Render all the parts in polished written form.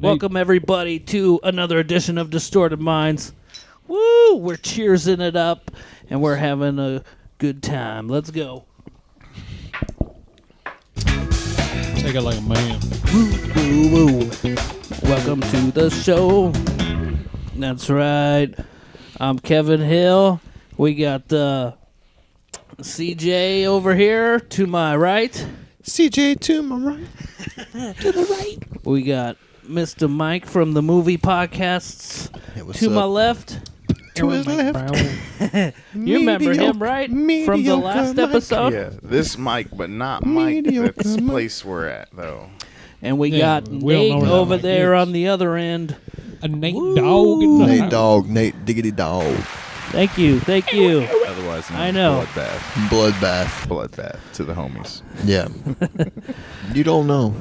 Welcome, everybody, to another edition of Distorted Minds. Woo! We're cheersing it up, and we're having a good time. Let's go. Take it like a man. Woo, woo, woo. Welcome to the show. That's right. I'm Kevin Hill. We got CJ over here to my right. CJ to my right. To the right. We got Mr. Mike from the movie podcasts to my left. To his left. You remember him, right? From the last episode? Yeah, this Mike, but not Mike. That's the place we're at, though. And we got Nate over there on the other end. A Nate Dog. In the Nate house. Dog. Nate Diggity Dog. Thank you. Thank you. Otherwise known I as know. Bloodbath. Bloodbath. Bloodbath to the homies. Yeah. You don't know.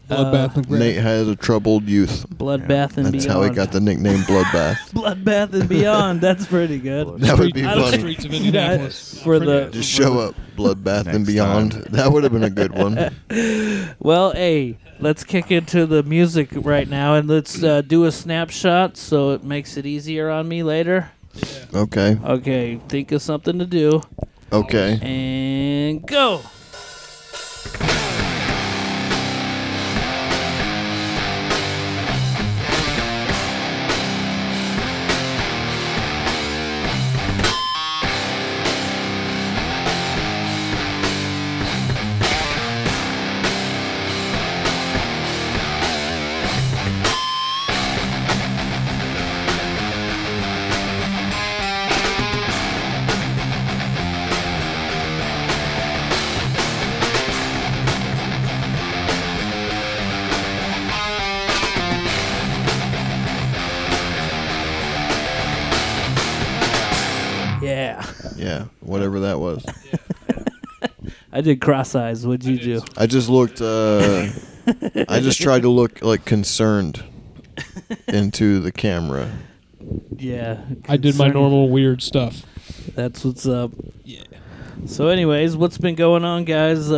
Bloodbath and Nate has a troubled youth. Bloodbath and That's Beyond. how he got the nickname Bloodbath. Bloodbath and Beyond. That's pretty good. That would be I don't- funny. Streets of Indianapolis. For the Just show up. Bloodbath and Next Beyond. time. That would have been a good one. Well, hey, let's kick into the music right now, and let's do a snapshot so it makes it easier on me later. Okay. Okay, think of something to do, Okay. and go. Yeah. Yeah. Whatever that was. I did cross eyes. What'd you do? I just looked. I just tried to look like concerned into the camera. Yeah. I did my normal weird stuff. That's what's up. Yeah. So, anyways, what's been going on, guys?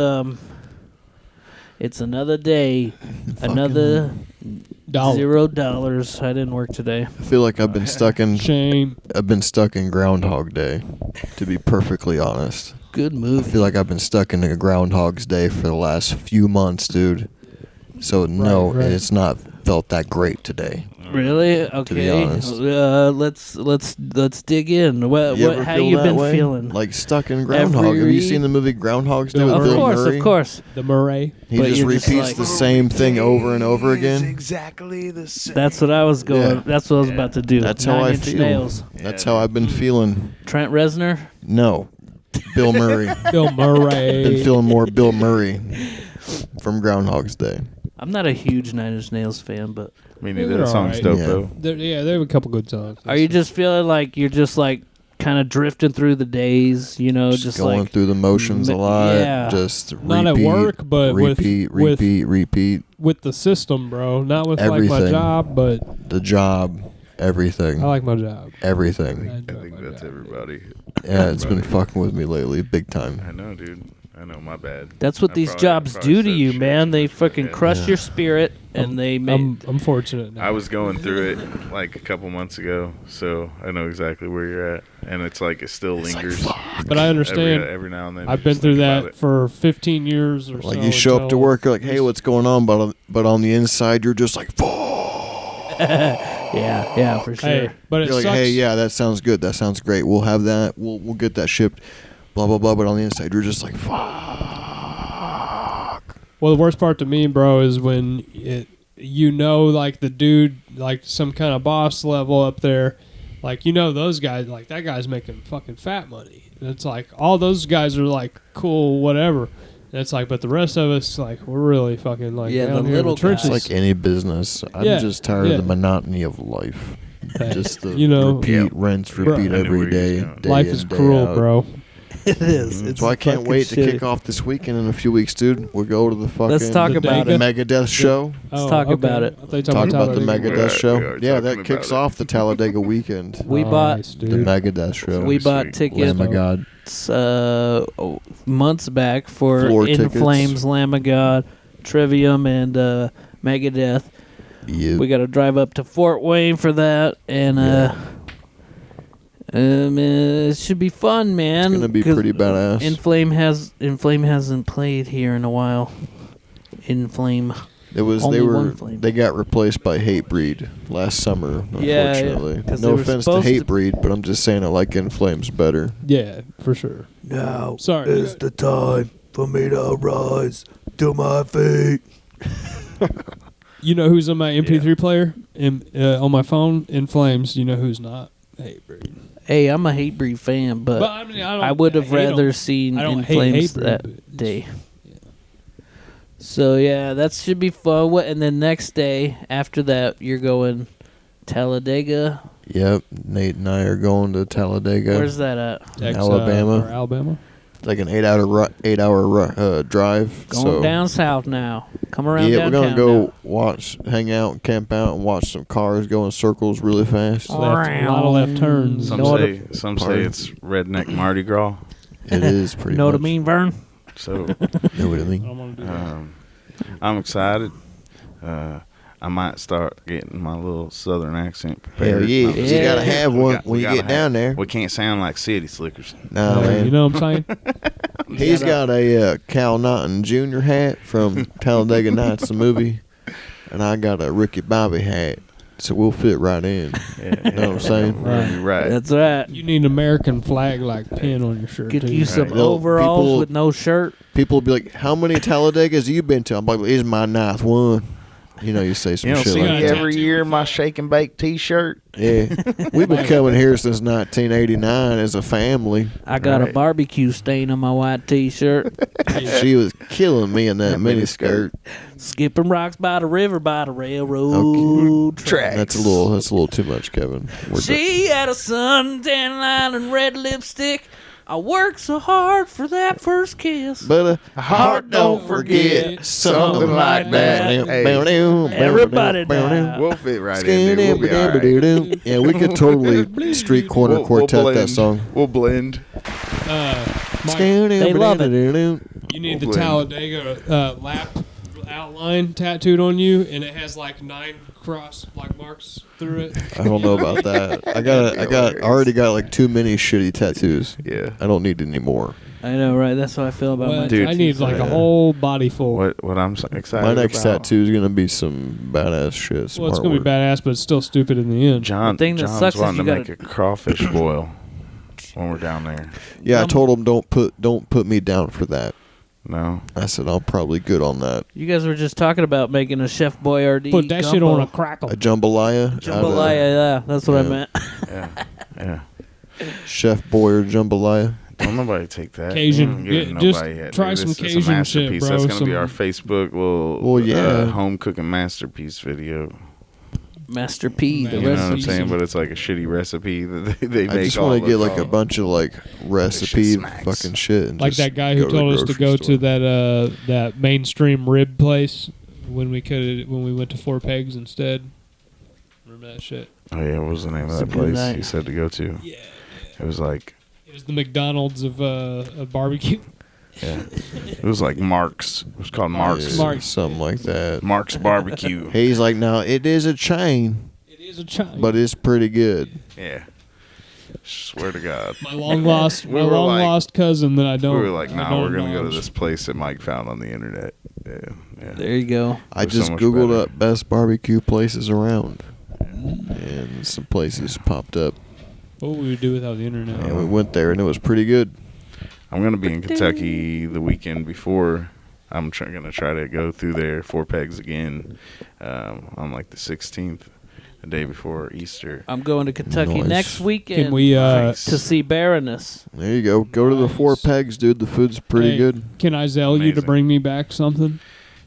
It's another day, another Dollar. $0. I didn't work today. I feel like I've been stuck in. Shame. I've been stuck in Groundhog Day, to be perfectly honest. Good I movie. feel like I've been stuck in a Groundhog's Day for the last few months, dude. So no, right. it's not felt that great today. Really? Okay. be honest. Let's dig in. What how feel you that been way? feeling? Like stuck in Groundhog. Have you seen the movie Groundhog's Day with of Bill course, Murray? of course. The Murray. He But just you're just repeats like- the same thing over and over again. Exactly the same. That's what I was going. Yeah. That's what I was about to do. That's how I 9 Inch feel. Nails. That's how I've been feeling. Trent Reznor. No, Bill Murray. Bill Murray. Been feeling more Bill Murray from Groundhog's Day. I'm not a huge 9 Inch Nails fan, but Me They're neither. That song's alright. dope, Yeah. though. They have a couple good songs. are you just feeling like you're just like kind of drifting through the days? You know, just going like through the motions a lot. yeah. Just Not at repeat, work, but with- repeat. with the system, bro? Not with like my Everything. job, but The job, everything, I like my job. everything. I I enjoy think my that's job. everybody. Yeah, it's been Everybody. fucking with me lately, big time. I know, dude. I know, my bad. That's what I these probably- jobs probably do to said you, shit man. too They much, fucking yeah. crush Yeah. your spirit, and they make. I'm fortunate now. I was going through it like a couple months ago, so I know exactly where you're at, and it's like it still lingers. but I understand. every now and then. I've you been just through think about that it. for 15 years or so. Like you show up to until- work, you're like, "Hey, what's going on?" But on the inside, you're just like, "Fuck." yeah, for sure. Hey, but it You're like, sucks. "Hey, yeah, that sounds good. That sounds great. We'll have that. We'll get that shipped." Blah blah blah. But on the inside, you're just like, "Fuck." Well, the worst part to me, bro, is when like the dude, like some kind of boss level up there, like those guys, like that guy's making fucking fat money. And it's like all those guys are like cool, whatever. And it's like, but the rest of us, like, we're really fucking like Yeah, down the here in little the trenches. It's like any business. I'm Yeah, just tired yeah. of the monotony of life. Hey, Just the repeat, Yeah. rinse, Bro. repeat I knew every where he was day. going. day life in, is day cruel, out. bro. It is. It's So I can't fucking wait to shitty. kick off this weekend in a few weeks, dude. We'll go to the fucking Let's talk The about Dega? it. Megadeth show. Let's talk about it. I thought you were Talk talking about the Talladega. Megadeth We are show. Yeah, talking that about kicks it. off the Talladega weekend. We Nice, bought The dude. Megadeth show. we Sweet. bought tickets Lamb of God. months back for Floor In tickets. Flames, Lamb of God, Trivium, and Megadeth. Yeah. We got to drive up to Fort Wayne for that, and it should be fun, man. It's gonna be 'cause pretty badass. Inflame hasn't played here in a while. Inflame. They got replaced by Hatebreed last summer, Yeah, unfortunately. 'cause they No were offense to supposed to- Hatebreed, but I'm just saying I like Inflames better. Yeah, for sure. Now Sorry. is the time for me to rise to my feet. You know who's on my MP3 player on my phone? In Flames. You know who's not? Hatebreed. Hey, I'm a Hatebreed fan, but I mean, I would have hate 'em. rather seen I don't In hate Flames Hatebreed, that but- day. So yeah, that should be fun. And then next day after that, you're going Talladega. Yep, Nate and I are going to Talladega. Where's that at? Alabama. Or Alabama. It's like an 8-hour drive. Going so, down south now. Come around yeah, we're downtown gonna go hang out, and camp out, and watch some cars go in circles really fast. A lot of left turns. Some say Pardon? it's redneck Mardi Gras. It is pretty. Know what I much. mean, Vern? So Know what I I mean? don't want to do that. I'm excited. I might start getting my little southern accent prepared. Hell yeah, No, you gotta have we one got- when we you gotta get down there. We can't sound like city slickers. Nah, man. You know what I'm saying? He's got a Cal Naughton Jr. hat from Talladega Nights, the movie, and I got a Ricky Bobby hat, so we'll fit right in. Yeah, Know what I'm saying? Right. That's right. You need an American flag like pin on your shirt. Get too. you some Right. No, overalls people- with no shirt. People will be like, "How many Talladegas have you been to?" I'm like, "This is my ninth one." You know, you say some You don't shit see like me that. every year in my shake and bake T-shirt. Yeah, we've been coming here since 1989 as a family. I got a Right. barbecue stain on my white T-shirt. She was killing me in that miniskirt. Skipping rocks by the river by the railroad tracks. That's a little too much, Kevin. We're She had a suntan line and red lipstick. I worked so hard for that first kiss. But a heart don't forget something like that. Everybody now. We'll fit right in there. We'll be all right. Yeah, we could totally street corner quartet that song. We'll blend. Mike, They love it. you need the Blend. Talladega lap outline tattooed on you, and it has like 9 cross like marks through it. I don't know about that. I already got like too many shitty tattoos. Yeah. I don't need any more. I know, right? That's how I feel about my Well, Dude. I need like a Yeah. whole body full. What I'm so excited My next about. tattoo is gonna be some badass shit. Some Well, it's gonna be artwork. badass, but it's still stupid in the end. John's The thing that sucks is wanting to you make gotta- a crawfish boil when we're down there. Yeah, I told him don't put me down for that. No. I said I'm probably good on that. You guys were just talking about making a Chef Boyardee Put that shit gumbo. on a crackle. A jambalaya. Jambalaya, yeah, that's what I Yeah. meant. Yeah. Chef Boyer jambalaya. Don't nobody take that. Cajun. We ain't giving Yeah, just nobody yet, try dude. some It's a Cajun shit, masterpiece. bro. That's gonna be Some- our Facebook little Well, yeah. home cooking masterpiece video. Master P, the You You know what I'm recipe. saying? But it's like a shitty recipe that they make. I just want want to get like a bunch of like recipe smacks. fucking shit. And Like just that guy who go the told us to grocery go store. to that mainstream rib place when we went to Four Pegs instead. Remember that shit? Oh yeah, what was the name of It's a that good place night. you said to go to? Yeah. It was like, It was the McDonald's of barbecue. yeah, it was like Mark's. It was called Mark's. Yeah, Mark's. something like that. Mark's Barbecue. He's like, now it is a chain, It is a child. but it's pretty good. Yeah. Swear to God. my long lost, We were like- cousin that I don't. We were like, I nah, don't we're gonna go to acknowledge. this place that Mike found on the internet. Yeah. There you go. I It was so just much googled better. up best barbecue places around, and some places popped up, What would we do without the internet? and we went there, and it was pretty good. I'm gonna be in Kentucky the weekend before. I'm gonna try to go through there, Four Pegs again, on like the 16th, the day before Easter. I'm going to Kentucky Nice. next weekend Can we? to see Baroness. There you go. Go to the Four Nice. Pegs, dude. The food's pretty Hey, good. Can I zell you to Amazing. bring me back something?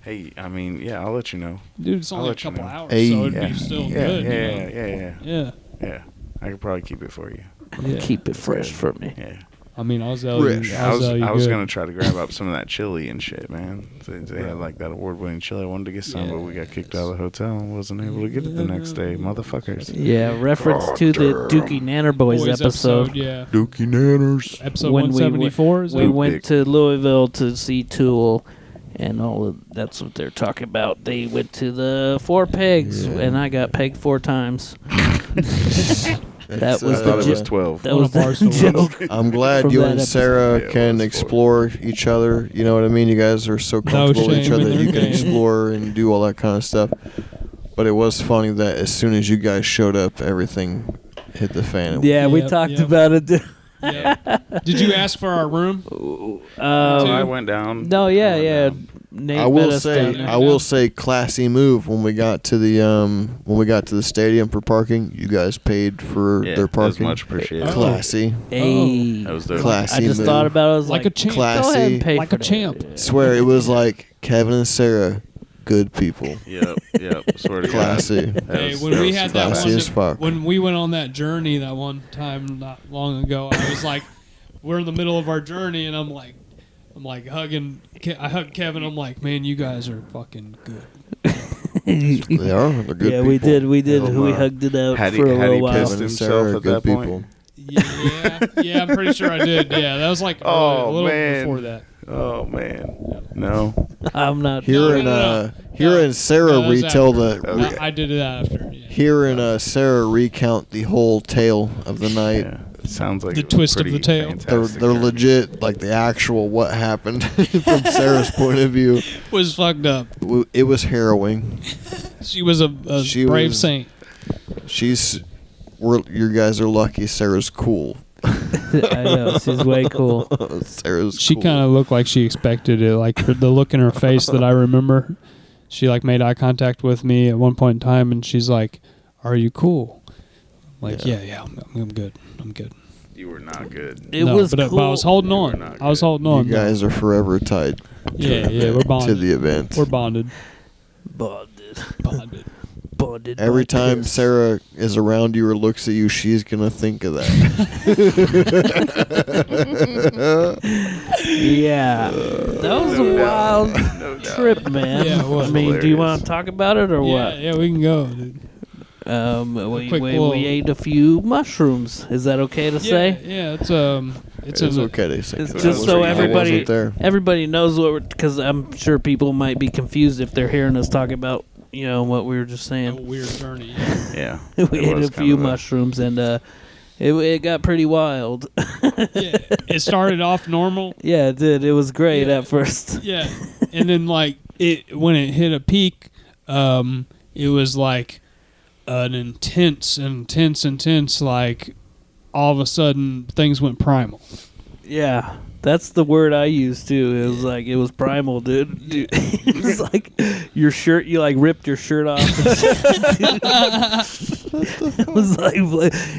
Hey, I mean, yeah, I'll let you know. Dude, it's I'll only a let you couple know. hours, Hey. so it'd Yeah, be still yeah, good. you know? yeah. Yeah. I could probably keep it for you. Yeah. Keep it fresh for me. Yeah. I mean, I'll zell you. Fresh. I'll zell you I was good. gonna try to grab up some of that chili and shit, man. They had like that award-winning chili. I wanted to get some, but we got kicked out of the hotel and wasn't able to get it the next day. Motherfuckers. Yeah, reference to the Dookie Nanner Boys episode. Yeah. Dookie Nanners. Episode When we 174 is We it? went to Louisville to see Tool, and that's what they're talking about. They went to the 4 pegs, and I got pegged 4 times. That was I thought it was 12. That was the joke. I'm glad from you that and episode. Sarah Yeah, can it was explore each other. You know what I mean? You guys are so comfortable with each shame other in that their you can game. explore and do all that kind of stuff. But it was funny that as soon as you guys showed up, everything hit the fan. Yeah, we Yep, talked yep. about it. Yeah. Did you ask for our room? I went down. No, yeah, I went yeah. down. Nate I met will us say, down there. I will say, classy move when we got to the stadium for parking. You guys paid for Yeah, their that was parking. much appreciated. Oh. Classy, Hey. That was the classy I just move. thought about it. I was Like a champ. Go ahead and Classy. pay Like for a that. champ. Swear it was like Kevin and Sarah, good people, Yep. Swear to classy. God. That Hey, was- when that we was had that classy one, as fuck. when we went on that journey that one time not long ago, I was like, we're in the middle of our journey, and I'm like hugging. I hugged Kevin. I'm like, man, you guys are fucking good. They are. They're good Yeah, people. we did. We did. Hell, We uh, hugged it out had he- for a had little he while. pissed Kevin and himself Sarah are at good that people. point? Yeah, I'm pretty sure I did. Yeah, that was like early, Oh, a little man. before that. Oh man, no. I'm not. Hearing No. hearing Sarah No, that was retell after. the I did it after. Yeah. hearing Sarah recount the whole tale of the night. Yeah, it sounds like The it was twist of pretty the tale. They're fantastic they're journey. legit, like the actual what happened from Sarah's point of view. Was fucked up. It was harrowing. She was a She brave was- saint. You guys are lucky. Sarah's cool. I know she's way cool. Sarah's She cool. kind of looked like she expected it. Like the look in her face that I remember. She like made eye contact with me at one point in time, and she's like, "Are you cool?" I'm like, yeah, I'm good. I'm good. You were not good. It No, was but, cool. but I was holding You were on. not I was good. holding You on. guys are forever tied Yeah, we're to bonded. the event. We're bonded. Bonded. Bonded. Bonded. Every by time piss. Sarah is around you or looks at you, she's gonna think of that. Yeah, that was No a doubt. wild No doubt. trip, man. Yeah, it was I mean, do you hilarious. want to talk about it or what? Yeah, we can go, dude. We quick little- ate a few mushrooms. Is that okay to say? Yeah, it's It's in the- okay to say. It's that. just I so wasn't- I everybody wasn't there. everybody knows what we're, because I'm sure people might be confused if they're hearing us talk about what we were just a saying. weird journey. Yeah. We it ate was a kind few of mushrooms and it got pretty wild. Yeah, it started off normal. Yeah, it did. It was great Yeah. at first. Yeah, and then like when it hit a peak, it was like an intense. Like all of a sudden things went primal. Yeah, that's the word I used too. It was like it was primal, dude. It was like your shirt. You like ripped your shirt off. It was like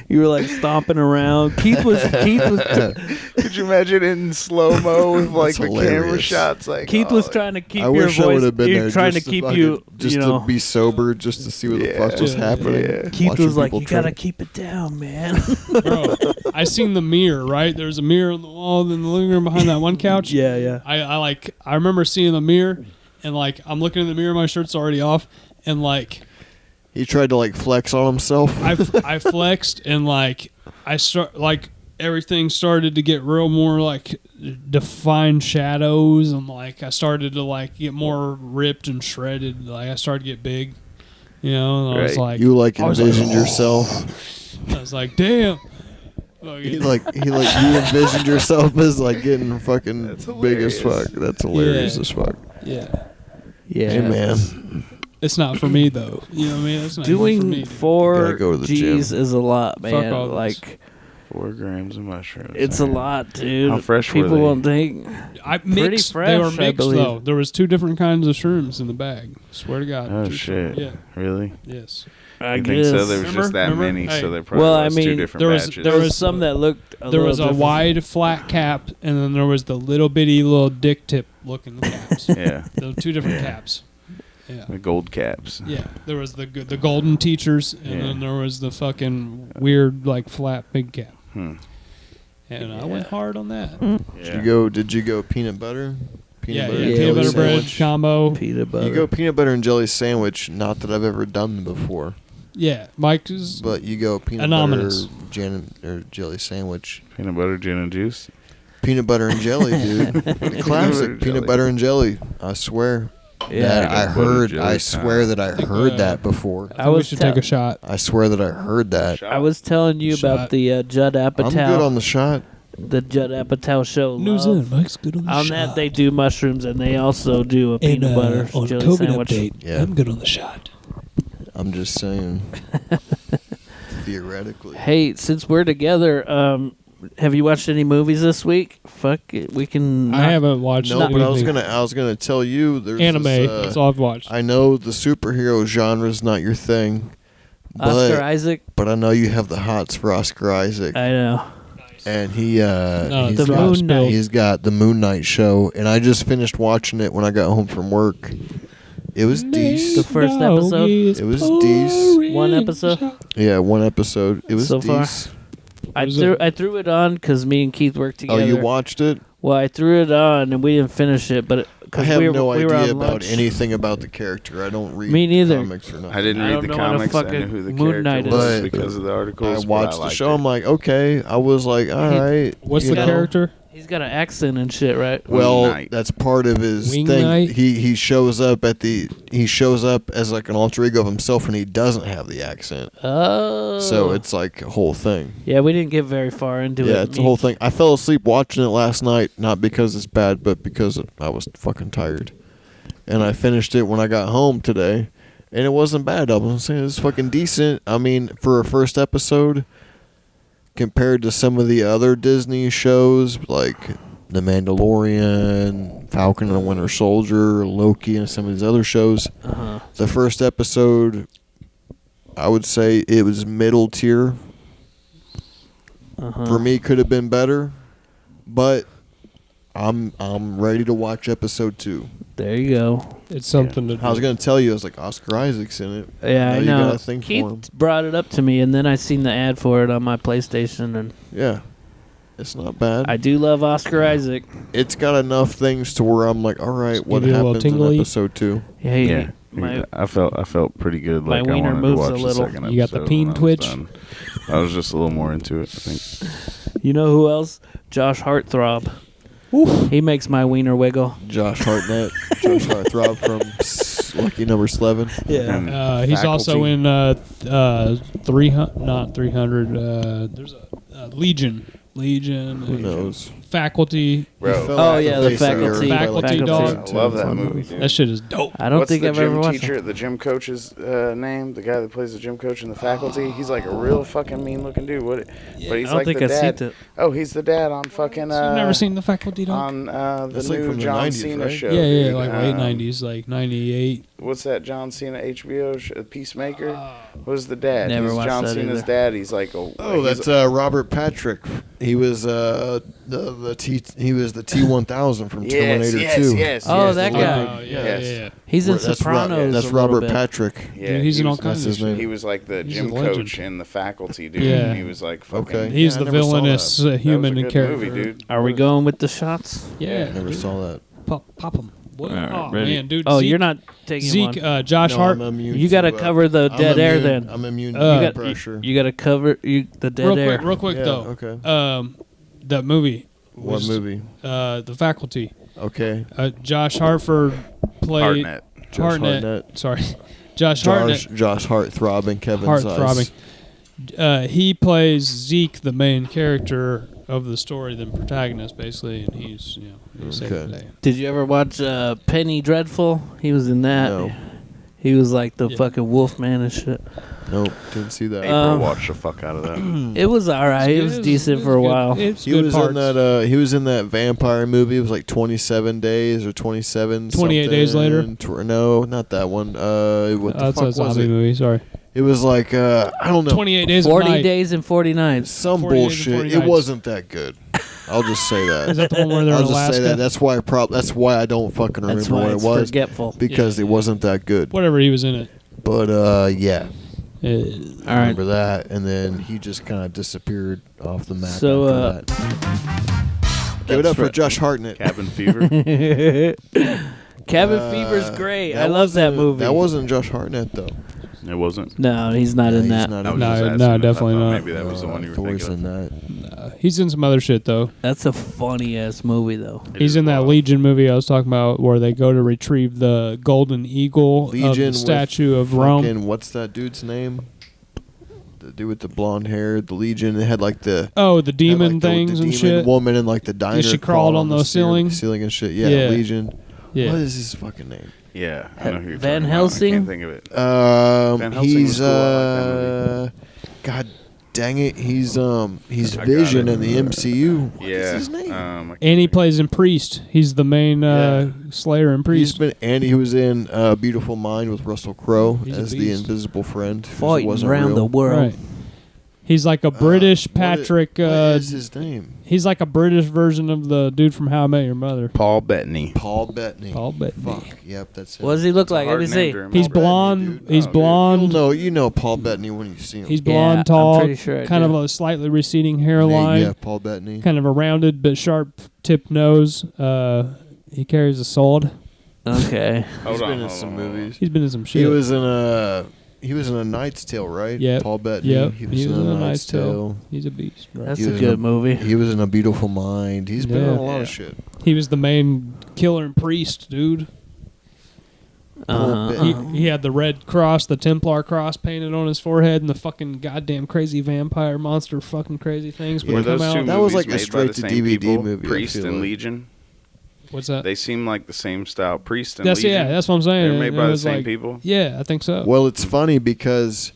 you were like stomping around. Keith was. Could you imagine it in slow mo with like That's the camera hilarious. shots? Like Keith was trying to keep I your wish I voice. would have been he there. was trying to just keep fucking- you. just to be sober, just to see what the fuck was Yeah. happening. Yeah. Keith Watching was like, people "You gotta trip. keep it down, man." Bro, I seen the mirror. Right, there's a mirror on the wall in the living room behind that one couch. yeah. I remember seeing the mirror, and like I'm looking in the mirror, my shirt's already off, and like He tried to like flex on himself. I flexed, and like everything started to get real more like defined shadows, and like I started to like get more ripped and shredded. Like I started to get big, and I was Right. like, You like I was like, envisioned yourself. I was like, damn. He like you envisioned yourself as like getting fucking That's big as fuck. hilarious. That's hilarious Yeah. as fuck. Yeah, Yeah. Hey man, it's not for me though. You know what I mean? It's not even for Doing me, dude. Gotta 4 go to the G's gym. is a lot, Fuck man. all this. Like 4 grams of mushrooms. it's a man. lot, dude. How fresh were People they? won't think. I Pretty mixed. fresh, They were I mixed believe. though. There was 2 different kinds of shrooms in the bag. Swear to God. Oh 2 shit! Yeah. Really? Yes. I You guess. think so? There was just that Remember? many, Hey. so there probably Well, I was 2 mean, different there was- batches. There was some that looked. There was a different. wide flat cap, and then there was the little bitty little dick tip looking caps. Yeah, There were 2 different Yeah. caps. Yeah. the gold caps. Yeah. There was the golden teachers, and Yeah. then there was the fucking weird like flat big cap. Hmm. And I went hard on that. Yeah. Did you go peanut butter? Yeah, and yeah. and Peanut jelly butter bread sandwich? combo. peanut butter. You go peanut butter and jelly sandwich. Not that I've ever done before, Yeah. Mike is. but you go peanut Anonymous. butter or jelly sandwich. Peanut butter, gin, and juice. peanut butter and jelly, dude. The classic peanut butter and jelly. I swear. Yeah. That I swear that I heard that before. I think we should take a shot. I swear that I heard that. I was telling you about the Judd Apatow. I'm good on the shot. The Judd Apatow show. New Zealand, Mike's good on the On shot. that, they do mushrooms, and they also do a peanut butter on jelly COVID sandwich. update, Yeah. I'm good on the shot. I'm just saying. Theoretically. Hey, since we're together, have you watched any movies this week? Fuck it, we can. I haven't watched No, but anything. I was gonna tell you there's Anime. this, That's all I've watched. I know the superhero genre is not your thing, Oscar Isaac. but I know you have the hots for Oscar Isaac, I know. and No, he's The got, Moon Knight. he's got the Moon Knight show, and I just finished watching it when I got home from work. It was The decent. first episode? It was decent. One episode? Yeah, one episode. It was So far? decent. I threw it on because me and Keith worked Oh, together. you watched it? Well, I threw it on and we didn't finish it, but I because have we were, no we were idea on about lunch. anything about the character. I don't read Me neither. comics or nothing. I didn't I read don't the know what a comics. I knew fucking who the Moon character Knight is. was But because of the I articles. watched the liked show. it. I'm like, okay. I was like, all right. What's you the know. character? He's got an accent and shit, right? Well, Knight. that's part of his Wing thing. Knight? He shows up as like an alter ego of himself, and he doesn't have the accent. Oh. So it's like a whole thing. Yeah, we didn't get very far into it. Yeah, it's a whole thing. I fell asleep watching it last night, not because it's bad, but because I was fucking tired. And I finished it when I got home today, and it wasn't bad. I was saying it's fucking decent. I mean, for a first episode, compared to some of the other Disney shows like The Mandalorian, Falcon and the Winter Soldier, Loki, and some of these other shows, Uh-huh. the first episode, I would say it was middle tier. Uh-huh. For me, could have been better, but I'm ready to watch episode 2. There you go. It's something to do. I was gonna tell you, I was like, Oscar Isaac's in it. Yeah, I You know. got a thing for him. Keith brought it up to me, and then I seen the ad for it on my PlayStation, and Yeah, it's not bad. I do love Oscar Isaac. It's got enough things to where I'm like, all right, what give you a little happens in tingly. episode 2? Hey, Yeah, my I felt pretty good. my Like I wiener wanted moves to a watch little. the second You got the episode peen when I was twitch? done. I was just a little more into it, I think. You know who else? Josh Heartthrob. He makes my wiener wiggle. Josh Hartnett, Josh Heartthrob from Lucky Number 11. Yeah. And He's also Faculty. in 300, not 300. There's a Legion. Who knows? Faculty. Bro. Oh, yeah, the Faculty. Faculty dog. I love that movie, dude. That shit is dope. I don't What's think the I've ever gym watched teacher, it. the gym coach's name? The guy that plays the gym coach in the Faculty. He's like a real fucking mean looking dude. But he's I don't like think the I've dad. seen it. Oh, he's the dad on fucking. You've never seen the Faculty dog? on the That's like new from the John 90s, Cena right? show. Yeah, dude. like late 90s, like 98. What's that John Cena HBO show, Peacemaker? Who's the dad? Never He's watched John that Cena's either. dad. He's like Oh, that's Robert Patrick. He was he was the T-1000 from Terminator 2. Yes. Oh, that guy. Yeah, Yes. yeah. He's in That's Sopranos. That's a little Robert bit. Patrick. Yeah, Dude, he's he in all was- kinds that's of his shit. name. He was like the He's gym a legend. coach in the Faculty, dude. Yeah. He was like fucking. Okay. He's Yeah, I the never saw villainous that. That was human a and good character. movie, dude. Are we going with the shots? Yeah. Never saw that. Pop him. What? All right, Oh, ready? man, dude. Oh, Zeke, you're not taking Zeke, one. Josh No, Hart. I'm immune You got to to, cover the I'm dead air immune- then. I'm immune You to got- pressure. You got to cover the dead air. Real quick Yeah, though. okay. That movie. What was, movie? The Faculty. Okay. Josh Hartford played Hartnett. Josh Hartnett. Hartnett. Sorry, Josh Hartnett. Josh Heartthrob and Kevin Heartthrobbing. Zeiss. He plays Zeke, the main character of the story, the protagonist, basically, and he's he saved Okay. the day. Did you ever watch Penny Dreadful? He was in that. No. He was like the Yeah. fucking wolf man and shit. Nope, didn't see that. April watched the fuck out of that. It was alright. It was decent for a while. He was in that. He was in that vampire movie. It was like 27 days or 27. 28 days later? No, not that one. What the That's fuck a was zombie it? movie. Sorry. It was like I don't know. 28 days. 40 of night. days and 40 nights. Some 40 days and bullshit. 40 It nights. wasn't that good. I'll just say that. Is that the one where they're I'll in just Alaska? say that. That's why That's why I don't fucking remember That's why what it it's was forgetful. because Yeah. it wasn't that good. Whatever, he was in it. But yeah, All I right. remember that, and then he just kind of disappeared off the map. So, after that. Give it up for Josh Hartnett. Cabin Fever. Cabin Fever's great. I love that wasn't- movie. That wasn't Josh Hartnett though. It wasn't. No, he's not in he's that. not I in was No, just no, asking if I definitely thought not. Maybe that was the one you were Thor's thinking in of. that. He's in some other shit though. That's a funny ass movie though. He's in that Legion movie I was talking about, where they go to retrieve the golden eagle of Legion the statue with of Rome. fucking- What's that dude's name? The dude with the blonde hair. The Legion. They had like the The demon had, like, things the and demon shit. woman and like the diner. she crawled on the the ceiling? ceiling and shit. Yeah, Yeah. Legion. Yeah. What is his fucking name? Yeah, I know who you're Van talking Helsing? about. I can't think of it. Van Helsing He's was cool. I like that God dang it, he's I Vision got it. in the MCU. What Yeah. is his name? I can't And he think. plays in Priest. He's the main Slayer in Priest. He was in Beautiful Mind with Russell Crowe He's a as the beast. Invisible Friend. 'cause it Fighting wasn't around real. the world. Right. He's like a British Patrick. What is his name? He's like a British version of the dude from How I Met Your Mother. Paul Bettany. Paul Bettany. Paul Bettany. Fuck. Yep, that's him. What does he look like? Let Hard me name see. to remember. He's Paul blonde. Bettany, dude. He's Oh, dude. blonde. You know Paul Bettany when you see him. He's Yeah, blonde, I'm tall, pretty sure I kind do. of a slightly receding hairline, Yeah, Paul Bettany. kind of a rounded but sharp tipped nose. He carries a sword. Okay. He's been in some movies. He's been in some shit. He was in a Knight's Tale, right? Yep. Paul Bettany. Yep. He was in a Knight's Tale. He's a beast. Right. That's He a was good in movie. He was in A Beautiful Mind. He's been Yeah. in a lot of shit. He was the main killer and priest, dude. He had the red cross, the Templar cross painted on his forehead, and the fucking goddamn crazy vampire monster fucking crazy things would Were come those two out. That was movies like a made by the straight to same DVD people? movie, I Priest feel and like. Legion. What's that? They seem like the same style. Priest and That's Legion. that's what I'm saying. They're made It by the was same like- people. Yeah, I think so. Well, it's funny because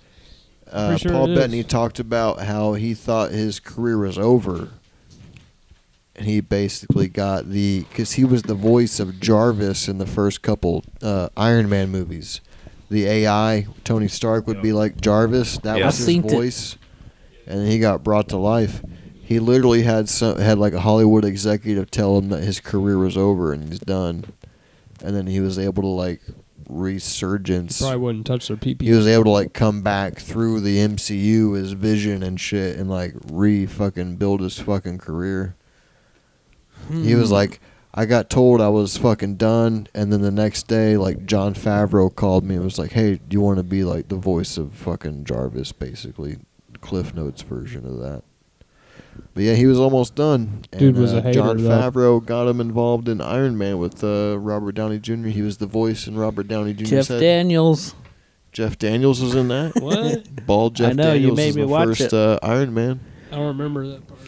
Pretty sure Paul it is. Bettany talked about how he thought his career was over. And he basically got because he was the voice of Jarvis in the first couple Iron Man movies. The AI, Tony Stark, would be like Jarvis. That Yeah. was I've his seen it. voice. And then he got brought to life. He literally had like a Hollywood executive tell him that his career was over and he's done. And then he was able to like resurgence. Probably wouldn't touch their pee-pee. He was able to like come back through the MCU as Vision and shit and like fucking build his fucking career. He was like, I got told I was fucking done, and then the next day, like Jon Favreau called me and was like, "Hey, do you want to be like the voice of fucking Jarvis?" Basically, Cliff Notes version of that. But yeah, he was almost done. Dude and, was a hater, Jon though. Favreau got him involved in Iron Man with Robert Downey Jr. He was the voice in Robert Downey Jr.'s Jeff head. Daniels. Jeff Daniels was in that. What? Bald Jeff I know, you Daniels made was me the watch first it. Iron Man. I don't remember that part.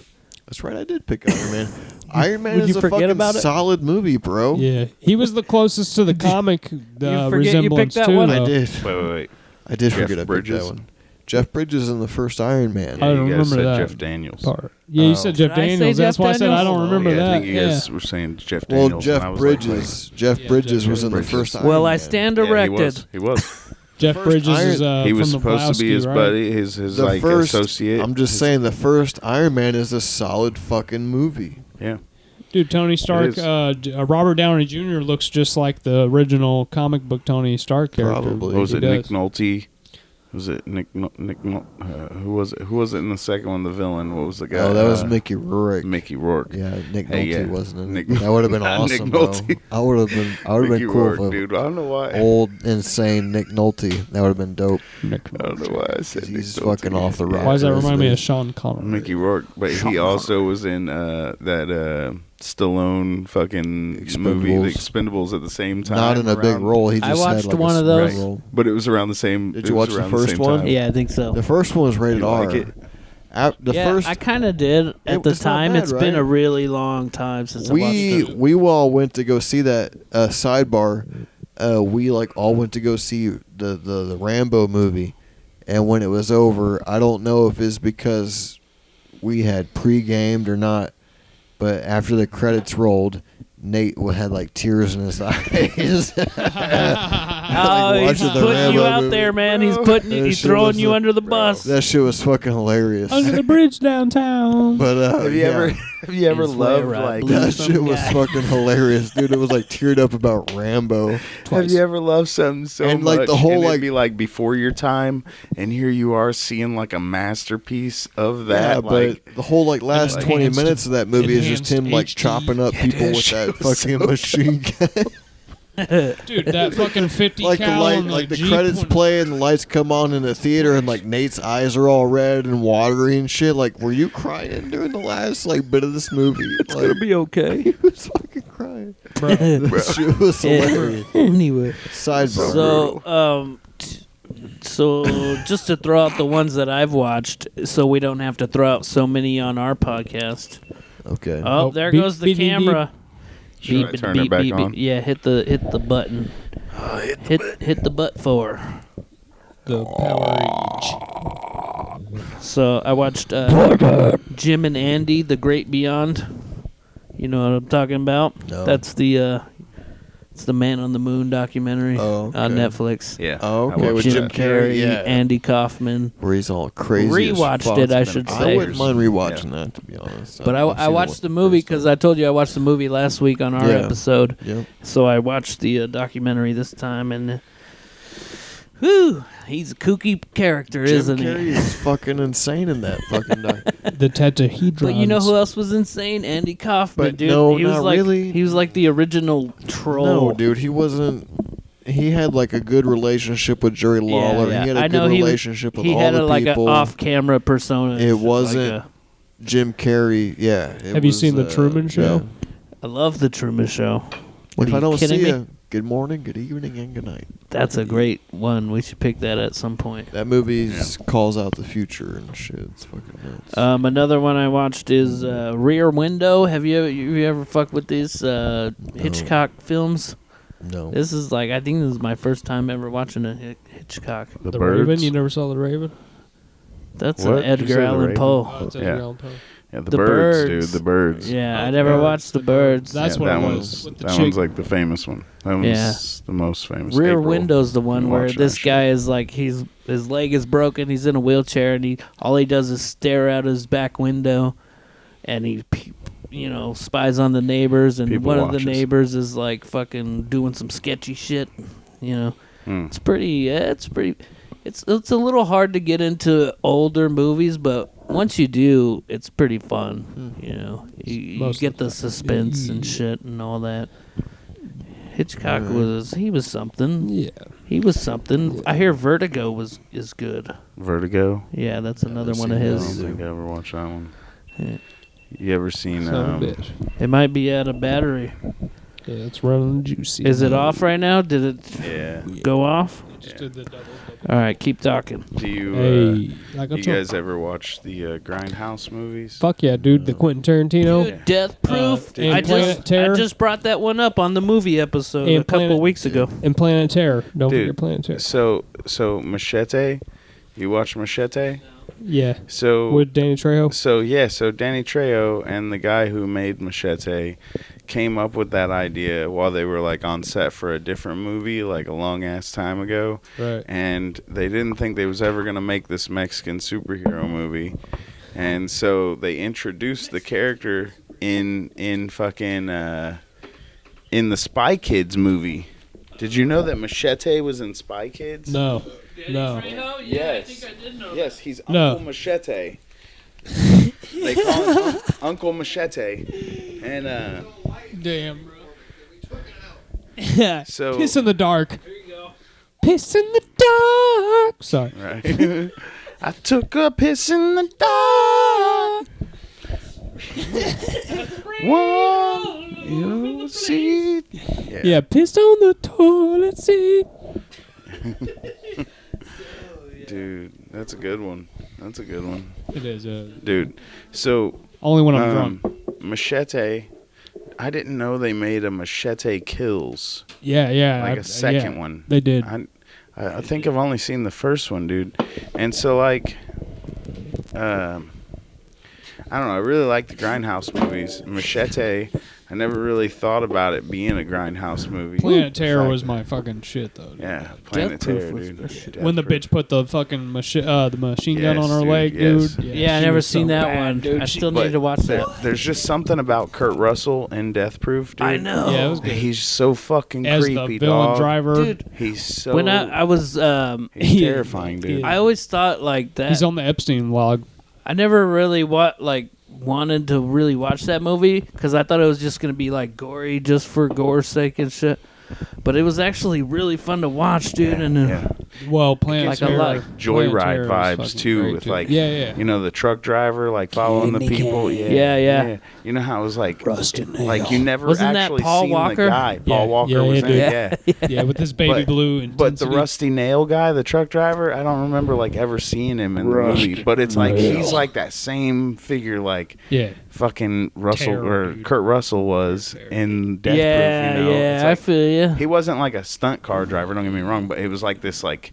That's right, I did pick Iron Man. Iron Man Would is you a forget fucking about it? solid movie, bro. Yeah, he was the closest to the comic forget you resemblance picked that too. one? I though. did. Wait. I did Jeff forget I picked Bridges? that one. Jeff Bridges in the first Iron Man. I don't you guys remember said that Jeff Daniels. Part. Yeah, you said Jeff Did I say Daniels. That's Jeff why I said I Daniels? don't remember yeah, that. I think you guys Yeah. were saying Jeff Well, Daniels. and I Jeff was Bridges. Jeff Yeah, Bridges Jeff was in the Bridges. first Iron Well, Man. I stand Like, erected. He was. Jeff First Bridges is Iron- He from was the supposed to be Blowski, his right? buddy, his The like first, associate. I'm just saying the first Iron Man is a solid fucking movie. Yeah. Dude, Tony Stark, is. Robert Downey Jr. looks just like the original comic book Tony Stark character. Probably. What was He it? does. Nick Nolte. Was it Nick? Who was it? Who was it in the second one? The villain. What was the guy? Oh, that was Mickey Rourke. Mickey Rourke. Yeah, Nick Hey, Nolte yeah. wasn't in it. Nick- That would have been Nick awesome, bro. Nolte. I would have been Mickey cool Rourke, if dude. I don't know why. old, insane Nick Nolte. That would have been dope. Nick. I don't know why I said He's Nick Nolte. fucking off the rock. Why does that remind me isn't of Sean Connery? Mickey Rourke, but he also was in that Stallone fucking movie, The Expendables, at the same time. Not in a big around- role. He I just watched had like one a of small those. role. But it was around the same. Did it you was watch the around first same one? time. Yeah, I think so. The first one was rated You R. like it? The yeah, first I kind of did at It the was not time. bad, It's been right? a really long time since I watched it. we all went to go see that sidebar. We like all went to go see the Rambo movie, and when it was over, I don't know if it's because we had pre-gamed or not, but after the credits rolled, Nate had like tears in his eyes. Oh, he's watching the putting you Rambo out movie. there, man. He's putting you, That he's shit throwing was you a- under the Bro. bus. That shit was fucking hilarious. Under the bridge downtown. But Have you yeah. ever? Have you ever His way loved right, like? blue. That Some shit was guy. fucking hilarious, dude. It was like teared up about Rambo. Have you ever loved something so And, much? like, the whole, and it'd like- be like before your time, and here you are seeing like a masterpiece of Yeah, that. like, but the whole like last Enhanced- 20 minutes of that movie is just him like HD. chopping up Yeah, people that with shit that was fucking so machine gun. Dude, that fucking 50 Like the cal light, on the like the Jeep credits when- play and the lights come on in the theater, and like Nate's eyes are all red and watery and shit. Like, were you crying during the last like bit of this movie? It's gonna be okay. He was fucking crying. Bro. That shit was hilarious. Anyway, Sidebar. so just to throw out the ones that I've watched, so we don't have to throw out so many on our podcast. Okay. Oh, Oh, there beep, goes the beep, beep, camera. Should I turn it back on? Yeah, hit the button. Hit the butt for. The Power So I watched Jim and Andy, The Great Beyond. You know what I'm talking about? No. That's the it's the Man on the Moon documentary Oh, okay. on Netflix. Yeah. Oh, I okay, watched with Jim Jim that. Carrey, Carrey, yeah. Andy Kaufman. Where he's all crazy. Rewatched as it, fuck. I should I say. wouldn't mind rewatching that, to be honest. But I've I seen watched the one movie first because time. I told you I watched the movie last week on our Yeah. episode. Yep. So I watched the documentary this time, and whew, he's a kooky character, Jim isn't Carrey he? is fucking insane in that fucking doc. The tetrahedrons. But you know who else was insane? Andy Kaufman, But dude. no, he was not like really. he was like the original troll. No, dude, he wasn't. He had like a good relationship with Jerry Lawler. Yeah, yeah. He had a I know good he relationship with he all had the like people. an off-camera persona. It Like wasn't a- Jim Carrey. Yeah. it Have you was, seen The Truman Show? yeah. I love the Truman Show. What, If are I you don't kidding see me? you, good morning, good evening, and good night. That's a great one. We should pick that at some point. That movie calls out the future and shit. It's fucking nuts. Another one I watched is Rear Window. Have you ever fucked with these Hitchcock films? No. This is like, I think this is my first time ever watching a Hitchcock. The The Birds. Raven? You never saw The Raven? That's What? an Did you say Edgar The Allan Raven? Poe. Oh, it's Yeah. Edgar Allan Poe. Yeah, the The birds, Birds. dude. The Birds. Yeah, I Oh, never Birds. watched The Birds. That's Yeah, what that it one- was. With the That chick. one's like the famous one. That one's the most famous. Rear April. Window's the one You where watch that this shit. guy is like his leg is broken, he's in a wheelchair, and all he does is stare out his back window, and he spies on the neighbors, and People one of the watches. neighbors is like fucking doing some sketchy shit. Hmm. It's pretty. It's a little hard to get into older movies, but once you do, it's pretty fun. You Most get of the the time. suspense and shit and all that. Hitchcock was something. Yeah. He was something. I hear Vertigo is good. Vertigo. Yeah, that's another one of I don't his. think I ever watched that one. Yeah. You ever seen? Son of a bitch. It might be out of battery. Yeah, it's running juicy. Is it off right now? Did it Yeah. go off? Just did the double. All right, keep talking. Do you? Hey, like I You told- guys ever watch the Grindhouse movies? Fuck yeah, dude. The Quentin Tarantino. Dude, Death Proof. and I Planet Terror. just brought that one up on the movie episode And a couple Planet- weeks ago. And Planet Terror. Don't Dude, forget Planet Terror. So Machete. You watch Machete? Yeah. So With Danny Trejo. So Danny Trejo and the guy who made Machete came up with that idea while they were like on set for a different movie like a long ass time ago. Right. And they didn't think they was ever going to make this Mexican superhero movie. And so they introduced the character in fucking in the Spy Kids movie. Did you know that Machete was in Spy Kids? No. No. Yes. Yes, he's No. Uncle Machete. They call him Uncle Machete. And Damn, bro. Yeah. So- Piss in the dark. Piss in the dark. Sorry. right. I took a piss in the dark. One, you see. Yeah, pissed on the toilet seat. Dude, that's a good one. That's a good one. It is. Dude, so Only when I'm drunk. Machete, I didn't know they made a Machete Kills. Yeah, yeah. Like a second yeah, one. They did. I think I've only seen the first one, dude. And so, like, I don't know. I really like the Grindhouse movies. Machete, I never really thought about it being a Grindhouse movie. Planet Terror Fact- was my fucking shit, though. Dude. Yeah, Planet Death Proof Terror, was dude. the shit. When the Death Proof. bitch put the fucking the machine gun Yes, on her dude, leg, yes. dude. Yeah, I she never was seen so that bad, one. dude. I She- still need to watch that. There's just something about Kurt Russell in Death Proof, dude. I know. Yeah, it was good. He's so fucking As creepy, the villain dog. driver. Dude, He's so. when I was he's Yeah. terrifying, dude. Yeah. I always thought like that. He's on the Epstein log. I never really wanted to really watch that movie because I thought it was just gonna be like gory just for gore's sake and shit. But it was actually really fun to watch, dude. Yeah. Well, Planet Like a Terror, lot. Joyride Planet Terror is vibes fucking too, great, with too. like yeah. you know, the truck driver like following the people. Yeah. You know how it was like Rusted nail. like you never Wasn't that actually Paul seen Walker? the guy. Paul Walker was in it. Yeah. Yeah, with this baby But- blue and But the Rusty Nail guy, the truck driver, I don't remember like ever seeing him in the movie. But it's like he's like that same figure, like fucking Russell Terror, or dude. Kurt Russell was in Death Yeah, Proof. You know, yeah, It's I like, feel you. he wasn't like a stunt car driver. Don't get me wrong, but it was like this like.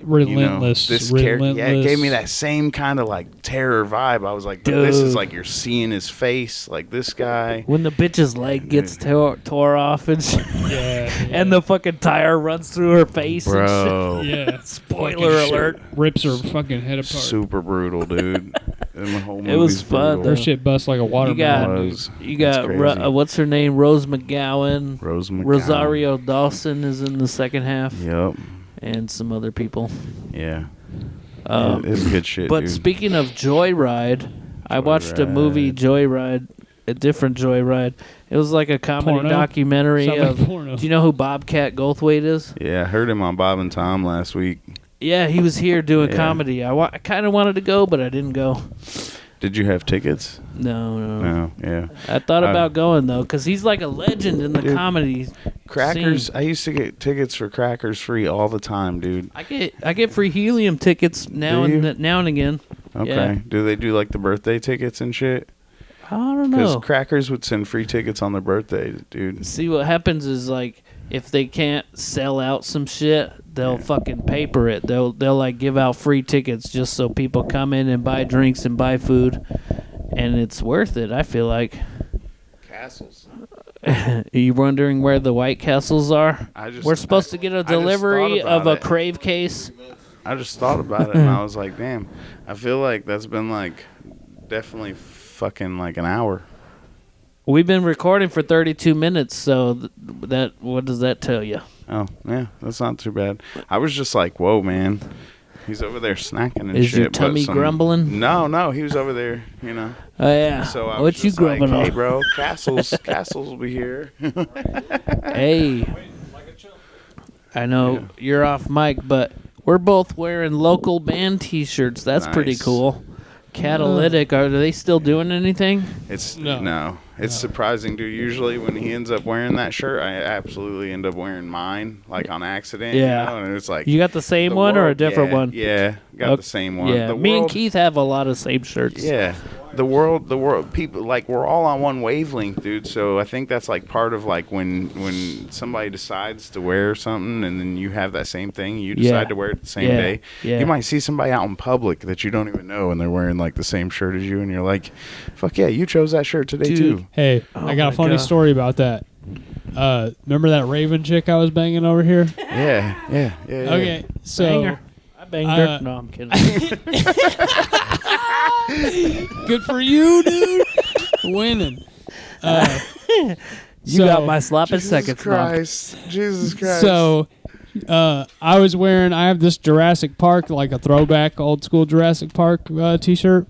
relentless. You know, this relentless. character, it gave me that same kind of like terror vibe. I was like, but this is Dude. like you're seeing his face, like this guy. When the bitch's leg gets tore off and shit, Yeah, and the fucking tire runs through her face and Bro, yeah. Spoiler Fucking alert. shit rips her fucking head apart. super brutal, dude. And the whole It was movie's fun, brutal. Her shit busts like a shit. You watermelon. got, you got It's crazy. what's her name? Rose McGowan. Rose McGowan. Rosario Dawson is in the second half, Yep. and some other people. Yeah. Um, It's good shit, But dude. speaking of Joyride, I watched a movie, Joyride, a different Joyride. It was like a comedy Porno? documentary Sounds like of. porno. Do you know who Bobcat Goldthwait is? Yeah, I heard him on Bob and Tom last week. Yeah, he was here doing Yeah. comedy. I kind of wanted to go, but I didn't go. Did you have tickets? No. No. Yeah. I thought about going though, because he's like a legend in the Dude. comedy. Crackers. Scene. I used to get tickets for Crackers free all the time, dude. I get free helium tickets now Do you? and again. Okay. Yeah. Do they do like the birthday tickets and shit? I don't Because know. Crackers would send free tickets on their birthday, dude. See, what happens is like if they can't sell out some shit, they'll fucking paper it. They'll like give out free tickets just so people come in and buy drinks and buy food, and it's worth it. I feel like. Castles. Are you wondering where the White Castles are? We're supposed to get a just delivery thought about of a it. Crave case. I just thought about it and I was like, damn. I feel like that's been like definitely fucking like an hour. We've been recording for 32 minutes, so that what does that tell you? Oh, yeah, that's not too bad. I was just like, whoa, man. He's over there snacking and Is shit. your but tummy grumbling? No, he was over there, you know. Oh yeah. So I what was you just like, grumbling hey, on? bro, Castles will be here. Hey. I know you're off mic, but we're both wearing local band T-shirts. That's pretty Nice. cool. Catalytic, are they still doing anything? It's No. It's surprising, dude. Usually when he ends up wearing that shirt, I absolutely end up wearing mine, like on accident. Yeah. You know? And it's like You got the same the one or a world- different yeah, one? Yeah, got Okay. the same one. Yeah, The me and world- Keith have a lot of same shirts. Yeah, the world, people, like we're all on one wavelength, dude. So I think that's like part of like when somebody decides to wear something, and then you have that same thing, you decide to wear it the same Yeah. day. Yeah. You might see somebody out in public that you don't even know, and they're wearing like the same shirt as you, and you're like, "Fuck yeah, you chose that shirt today Dude. too." Hey, Oh I got a my funny God. story about that. Remember that Raven chick I was banging over here? Yeah. Okay, so Banger. I banged her. Uh, No, I'm kidding. good for you, dude. Winning. You got my sloppy seconds. Mom. Jesus Christ. So, I have this Jurassic Park, like a throwback old school Jurassic Park T-shirt.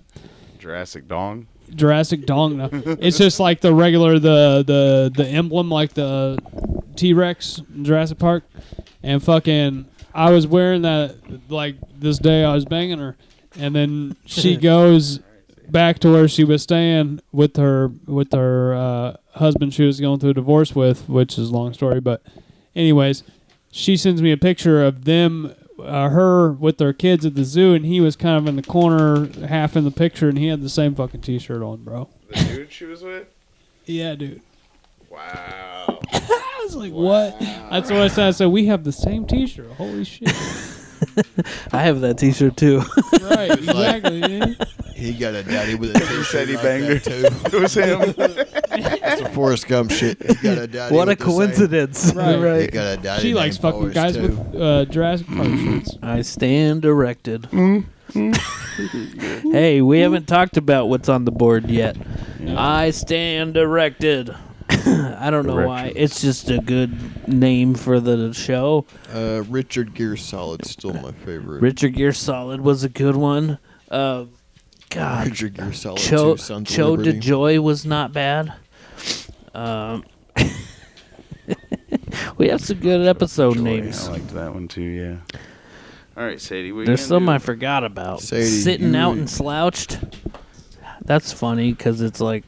Jurassic Dong. Jurassic Dong. No. It's just like the regular the emblem, like the T-Rex in Jurassic Park, and fucking I was wearing that like this day I was banging her, and then she goes back to where she was staying with her husband she was going through a divorce with, which is a long story, but anyways, she sends me a picture of them. Her with their kids at the zoo, and he was kind of in the corner, half in the picture, and he had the same fucking T-shirt on, bro. The dude she was with. Yeah, dude. Wow. I was like, what? That's what I said. I said, we have the same T-shirt. Holy shit. I have that T-shirt too. Right, exactly, dude. He got a daddy with a T-shirt said he like banged that her. too. It was him. That's some Forrest Gump shit. He got a daddy. What a with the same- coincidence! Right. He got a daddy. She likes named fucking Forrest, guys too. with Jurassic Park shirts. I stand erected. Hey, we haven't talked about what's on the board yet. I stand erected. I don't know why. Erections. It's just a good name for the show. Richard Gere Solid's still my favorite. Richard Gere Solid was a good one. God, Richard Gere Solid. Cho Two Sons of Cho Liberty. DeJoy was not bad. We have some good episode Joy. names. I liked that one too. Yeah. All right, Sadie. What There's you some gonna I forgot about. Sadie, Sitting you- out and slouched. That's funny because it's like,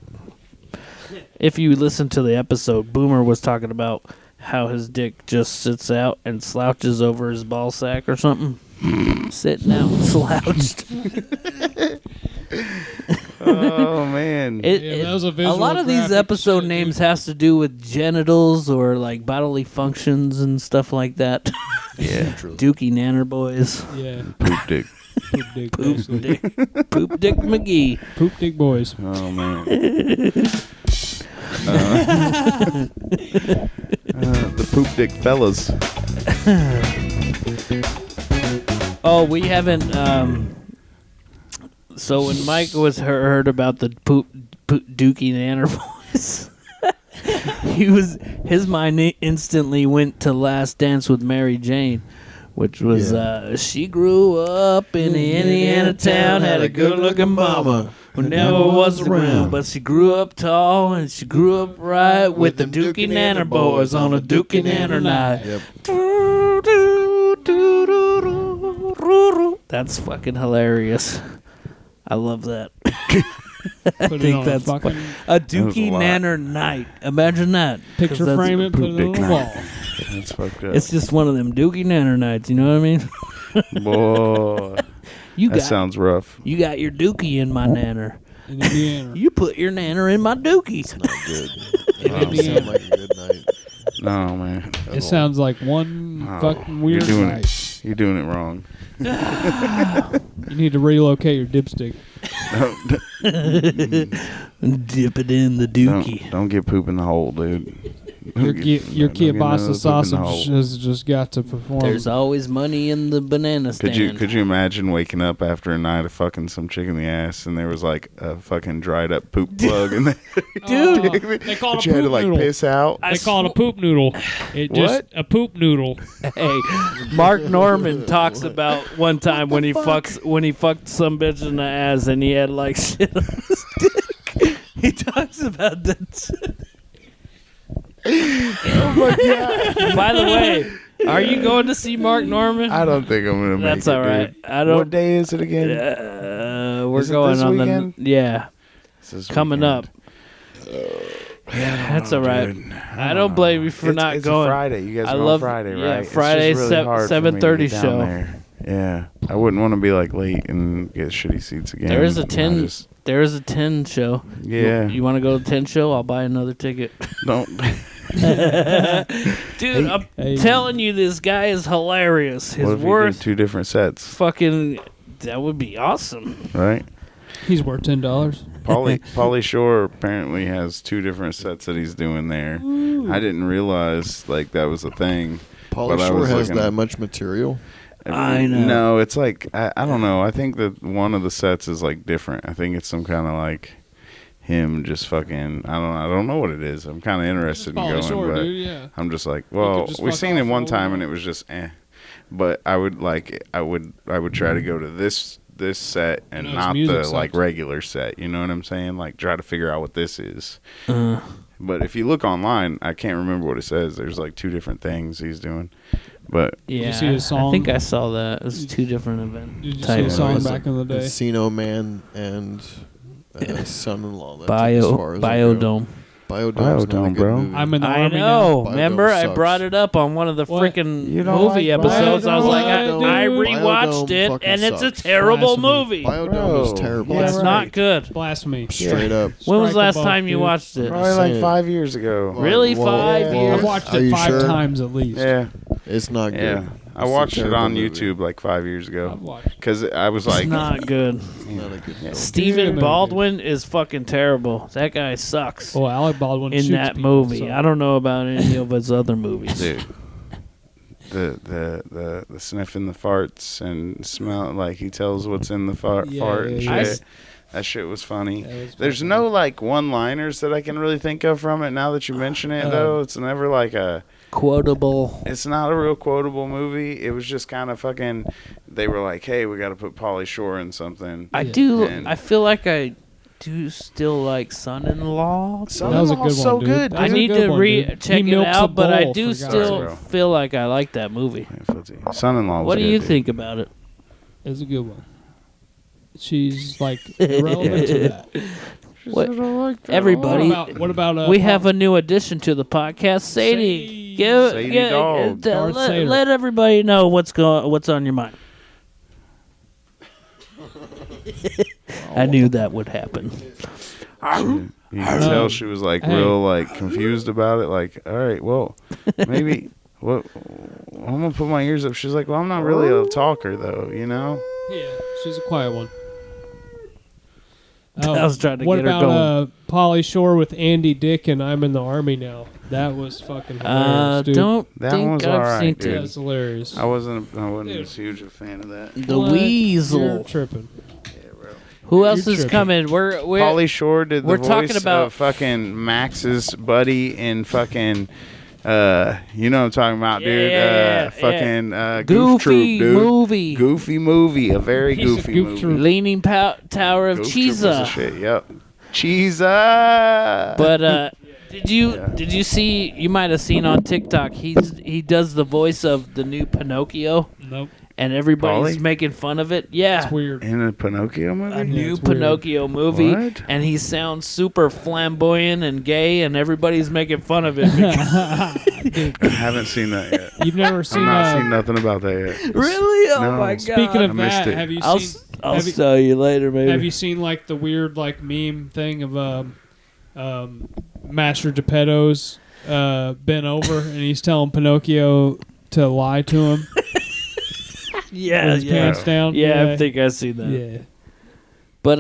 if you listen to the episode, Boomer was talking about how his dick just sits out and slouches over his ball sack or something. Sitting out and slouched. Oh man. That was a a visual lot of these graphic episode shit, names dude. has to do with genitals or like bodily functions and stuff like that. Yeah. Dookie Nanner Boys. Yeah. Poop dick. Poop dick. Poop basically. Dick, Poop Dick McGee. Poop dick boys. Oh man. The poop dick fellas. Oh, we haven't. So when Mike was heard about the poop Dookie Nanner Boys, his mind instantly went to Last Dance with Mary Jane, which was she grew up in the Indiana town, had a good-looking mama who never was around, but she grew up tall and she grew up right with the Dookie Nanner Boys on a Dookie Nanner night. Yep. That's fucking hilarious. I love that. Put it think on that's a fucking A That was a Dookie lot. Nanner night. Imagine that. 'Cause picture that's- frame it, put it Poop on dick the night. wall. That's fucked up. It's just one of them Dookie Nanner nights. You know what I mean? Boy, You that got sounds rough. you got your Dookie in my nanner. In Indiana. You put your nanner in my Dookie. Not good. In Doesn't Indiana. sound like a good night. No man. It sounds like one Oh, fucking weird you're doing night. it. You're doing it wrong. You need to relocate your dipstick. Dip it in the Dookie. Don't get poop in the hole, dude. Your Don't get another kielbasa poop in the sausage hole. has just got to perform. There's always money in the banana stand. Could you imagine waking up after a night of fucking some chick in the ass and there was like a fucking dried up poop plug in there? Dude, they call But it you a had to poop like noodle. piss out. They call it a poop noodle. It just What? a poop noodle. Hey, Mark Norman talks about one time when he fucked some bitch in the ass and he had like shit on his dick. He talks about that. Oh my god! By the way, are you going to see Mark Norman? I don't think I'm gonna make That's it. all right. Dude. I don't. What day is it again? We're Is it going this on weekend? This is coming weekend. up. That's all right. Dude. I don't blame you for not it's going. A Friday. You guys I are on love- Friday, yeah, right? It's just Friday, really hard for me to 7:30 get down show. there. Yeah, I wouldn't want to be like late and get shitty seats again. There is a I 10. just- There is a 10 show. Yeah. You want to go to 10 show? I'll buy another ticket. Don't. Dude, I'm Hey. telling you, this guy is hilarious. His What if you worth did 2 different sets, fucking. That would be awesome. right? He's worth $10. Pauly Shore apparently has 2 different sets that he's doing there. I didn't realize like that was a thing. Pauly But I Shore was has looking- that much material. I know. No, it's like I don't know. I think that one of the sets is like different. I think it's some kind of like him just fucking. I don't know what it is. I'm kind of interested in going, Shore, but dude, yeah. I'm just like, could well, just we fuck seen it off one all time over. and it was just But I would try to go to this set and No, it's not music the sets. like regular set. You know what I'm saying? Like try to figure out what this is. Uh, But if you look online, I can't remember what it says. There's like 2 different things he's doing. But yeah, see his song? I think I saw that. It was 2 different events. Did you see type a song ones. back in the day? Casino Man and son-in-law. That's Bio as far as I go. Biodome. Biodome's not a Biodome, good bro. movie. I'm in the I army know. now. Remember, Biodome I sucks. brought it up on one of the What? freaking You don't movie like episodes. I was like, Biodome? I Dude. rewatched Biodome it, fucking and it's a sucks. terrible Blasphemy. movie. Biodome is Bro. terrible. Yeah, It's right. not good. Blasphemy. Straight up. When was the Strike last them both, time you dude. watched it? probably like saying. 5 years ago. Really? Well, 5 well, years? I've watched Are it you 5 sure? times at least. Yeah, It's not good. yeah. I It's a watched it terrible on movie. YouTube like 5 years I've ago watched it. because I was like, It's not good. Not a good film. Stephen movie. Baldwin is fucking terrible. That guy sucks Oh, Alec Baldwin in shoots that people, movie. so- I don't know about any of his other movies. dude. The sniffing the farts and smell like he tells what's in the fart Yeah, and yeah, shit. yeah. That shit was funny. That was There's fucking- no like one-liners that I can really think of from it now that you mention it though. It's never like Quotable. it's not a real quotable movie. It was just kind of fucking. They were like, "Hey, we got to put Pauly Shore in something." I Yeah. do. And- I feel like I do still like Son-in-Law. That was a good Son-in-Law's so one, dude. good. That I was a need good to one, dude. check He it milks a out, but I bowl, do for still God's sake. feel like I like that movie. Son-in-law. Was What do good, you dude. think about it? It's a good one. She's like relevant to that. Everybody, What about we have a new addition to the podcast, Sadie. Give, Sadie give- Dog. Darth Vader. let everybody know what's on your mind. I knew that would happen. You can tell she was like real like confused about it. Like, all right, well, maybe what I'm gonna put my ears up. She's like, well, I'm not really a talker though, you know. Yeah, she's a quiet one. I was trying to what get her about going. Pauly Shore with Andy Dick and I'm in the Army Now? That was fucking hilarious, dude. Don't That think one's I've alright, seen dude. it. That's hilarious. I wasn't Dude. as huge a fan of that. The What? Weasel. You're tripping. Who else You're is tripping. coming? We're Pauly Shore did the we're voice talking about- of fucking Max's buddy in fucking you know what I'm talking about, dude. Yeah, fucking Goof Goofy Troop, dude. movie. Goofy movie, a very He's a goofy Goof movie. Troop. Leaning Tower of Goof Troop was the Cheesa. shit. Yep. Cheesa. But did you see? You might have seen on TikTok. He does the voice of the new Pinocchio, Nope. and everybody's Pauly? making fun of it. Yeah, It's weird. In a Pinocchio movie? a new it's weird. Pinocchio movie, What? and he sounds super flamboyant and gay, and everybody's making fun of it. I haven't seen that yet. You've never I've seen not seen nothing about that yet. Really? Oh No. my god! Speaking I of missed that, it. have you I'll seen I'll have you- tell you later, maybe. have you seen like the weird like meme thing of Master Geppetto's bent over and he's telling Pinocchio to lie to him Yeah, with his yeah, pants down? yeah. I think I've seen that. Yeah. But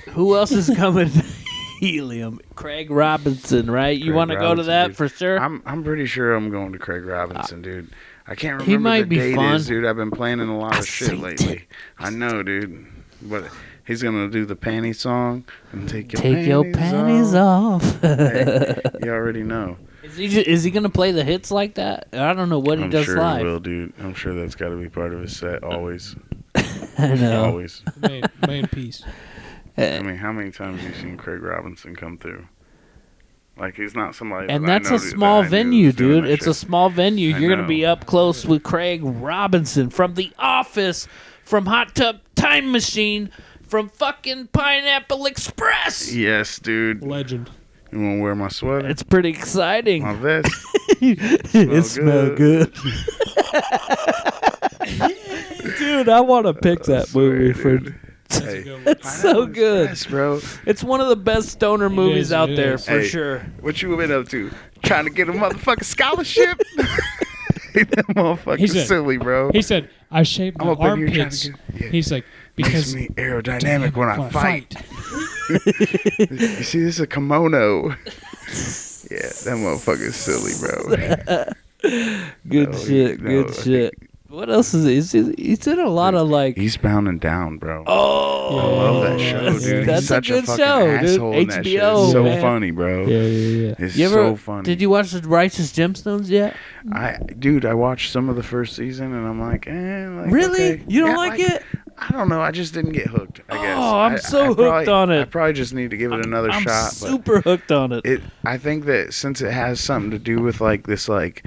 who else is coming? Helium. Craig Robinson, right? You Craig want to go to Robinson, that dude. for sure? I'm pretty sure I'm going to Craig Robinson, dude. I can't remember He might the be date fun. is, dude. I've been planning a lot I of shit seen lately. it. I know, dude. But he's gonna do the panty song and take your Take your panties off. Hey, you already know. Is he gonna play the hits like that? I don't know what he I'm does sure live. he will, dude. I'm sure that's got to be part of his set. Always, I know. always. Main piece. I mean, how many times have you seen Craig Robinson come through? Like he's not somebody. And that I that's know a that small I knew venue, was doing dude. that It's a shit. small venue. I You're gonna know. be up close with Craig Robinson from The Office, from Hot Tub Time Machine, from fucking Pineapple Express. Yes, dude. Legend. You want to wear my sweater? It's pretty exciting. My vest. It smells good. Dude, I want to pick that swear, movie for. dude. That's a Hey, good one. It's so Pineapple good. Express, bro. It's one of the best stoner movies is, out it there is. for Hey. sure. What you been up to? Trying to get a motherfucking scholarship? That motherfucker's He said- silly, bro. He said, I shaved my I'm up in here trying armpits. to get. Yeah. He's like, Because because me aerodynamic when I fight. fight. You see, this is a kimono. Yeah, that motherfucker's silly, bro. Good No, shit. no, Good I shit. What else is he? He's in a lot of like. Eastbound and Down, bro. Oh, I love that show, that's- dude. that's He's a such good fucking show, dude. asshole in that shit. HBO, It's so man. funny, bro. Yeah. It's You ever? so funny. Did you watch the Righteous Gemstones yet? I watched some of the first season and I'm like, like, Really? okay. You don't Yeah, like it? I don't know. I just didn't get hooked. I guess. Oh, I'm so hooked on it. I probably just need to give it another I'm shot. super hooked on it. But I think that since it has something to do with like this like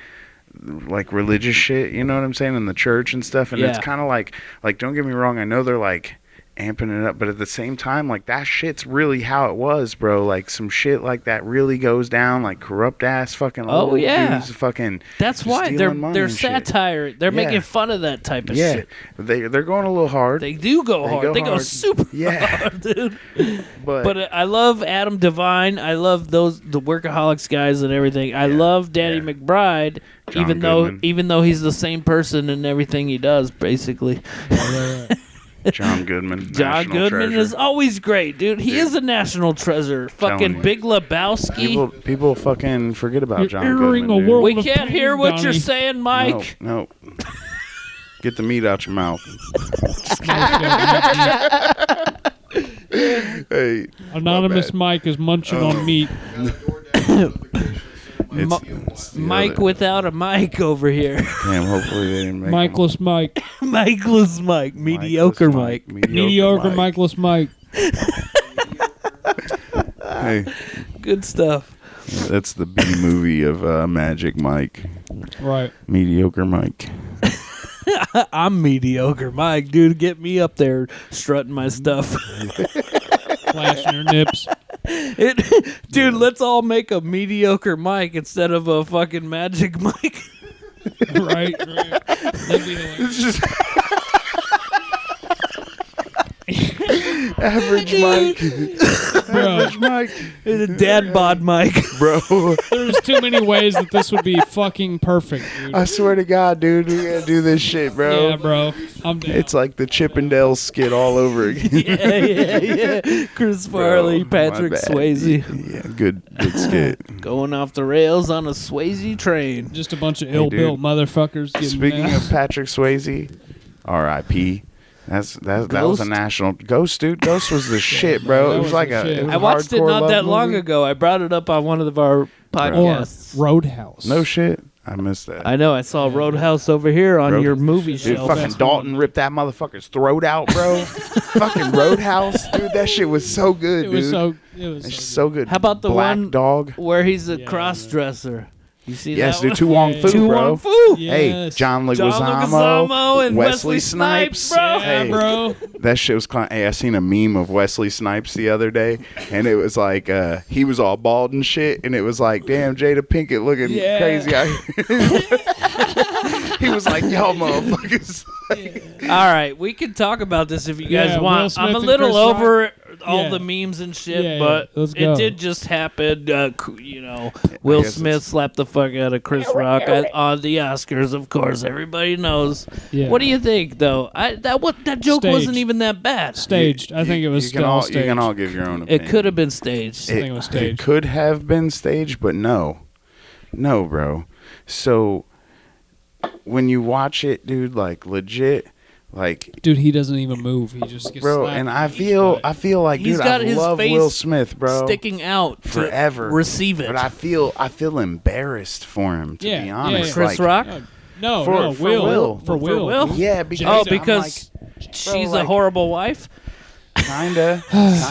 religious shit, you know what I'm saying, in the church and stuff, and it's Yeah. kind of like don't get me wrong, I know they're like amping it up, but at the same time, like that shit's really how it was, bro. Like some shit like that really goes down, like corrupt ass fucking Oh, old yeah. dudes fucking. That's just why stealing money they're and shit. satire. They're Yeah. making fun of that type of Yeah, shit. they're going a little hard. They do go They hard. go They go hard. super Yeah. hard, dude. but I love Adam Devine. I love the Workaholics guys and everything. I love Danny yeah. McBride, John even Goodman. though he's the same person in everything he does, basically. John Goodman. John national Goodman treasure. is always great, dude. He Dude. is a national treasure. Fucking you. Big Lebowski. People fucking forget about You're John entering Goodman. a dude. world We of can't pain, hear what you're Donnie. saying, Mike. No. Get the meat out your mouth. Hey, Anonymous my Mike is munching on meat. Mike without a mic over here. Damn, hopefully they didn't make Mikeless Mike. Mikeless Mike. Mediocre Mike. Mediocre Mikeless Mike. Hey, Good stuff. that's the B movie of Magic Mike. Right. Mediocre Mike. I'm mediocre, Mike. Dude, get me up there strutting my stuff. Flashing your nips. Dude, let's all make a mediocre Mike instead of a fucking Magic Mike. Right. That'd be hilarious. It's just average Mike. Average Mike. Dad bod Mike. Bro. There's too many ways that this would be fucking perfect, dude. I swear to God, dude, we gotta do this shit, bro. Yeah, bro. I'm down. It's like the Chippendales skit all over again. yeah. Chris Farley, Bro, Patrick my bad. Swayze. Yeah, good skit. Going off the rails on a Swayze train. Just a bunch of ill-built motherfuckers getting Speaking mad. of Patrick Swayze, R.I.P. That was a national Ghost, dude. Ghost was the shit, bro. that It was was like the shit. it was I watched it hardcore not love that long movie. ago. I brought it up on one of our Or podcasts. Roadhouse. No shit. I missed that. I know. I saw Roadhouse over here on your Roadhouse. movie Dude, shelf. fucking Dalton ripped that motherfucker's throat out, bro. Fucking Roadhouse, dude. That shit was so good, It dude. was so. It was It's so so good. How about the Black one Dog? where he's a Yeah, cross dresser? You see Yes, that dude. Tu one? Wong Yeah, Fu, Tu bro. Wong Fu. Hey, Yes. John John Leguizamo, Leguizamo and Wesley Wesley Snipes, Snipes. bro. Yeah, Hey, bro. that shit was Hey, I seen a meme of Wesley Snipes the other day, and it was like he was all bald and shit, and it was like, damn, Jada Pinkett looking Yeah. crazy out here. He was like, y'all motherfuckers. All right, we can talk about this if you guys Yeah, Will want. Smith I'm a and little Chris over all Yeah. the memes and shit, Yeah, yeah. but Let's it go. did just happen. Will guess Smith it's- slapped the fuck out of Chris Rock on the Oscars. Of course, everybody knows. Yeah. What do you think, though? That joke Staged. wasn't even that bad. Staged. I think it was you can still all, staged. You can all give your own opinion. It could have been staged. I think it was staged. It could have been staged, but no, bro. So when you watch it, dude, like legit, like Dude, he doesn't even move. He just gets bro, slapped and in I the feel face. like, He's dude, got I his love face Will Smith, bro, sticking out to forever. receive it. But I feel embarrassed for him, to be honest. Chris like, Rock? No, For- no, for Will. Will. For Will. Will? Yeah, because Oh, I'm because she's a like- horrible wife? kinda,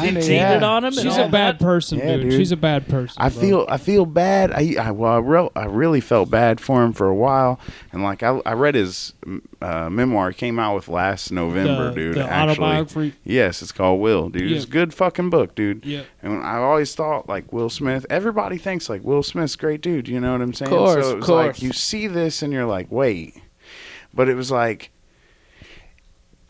She cheated yeah. on him and She's all a bad that? person, Yeah, dude. dude. She's a bad person. I feel bad. I really felt bad for him for a while, and like I read his memoir. It came out with last November, dude. The actually, autobiography. yes, it's called Will, dude. Yeah. It's a good fucking book, dude. Yeah. And I always thought like Will Smith. Everybody thinks like Will Smith's a great dude. You know what I'm saying? Course, so it was course. like you see this and you're like, wait, but it was like.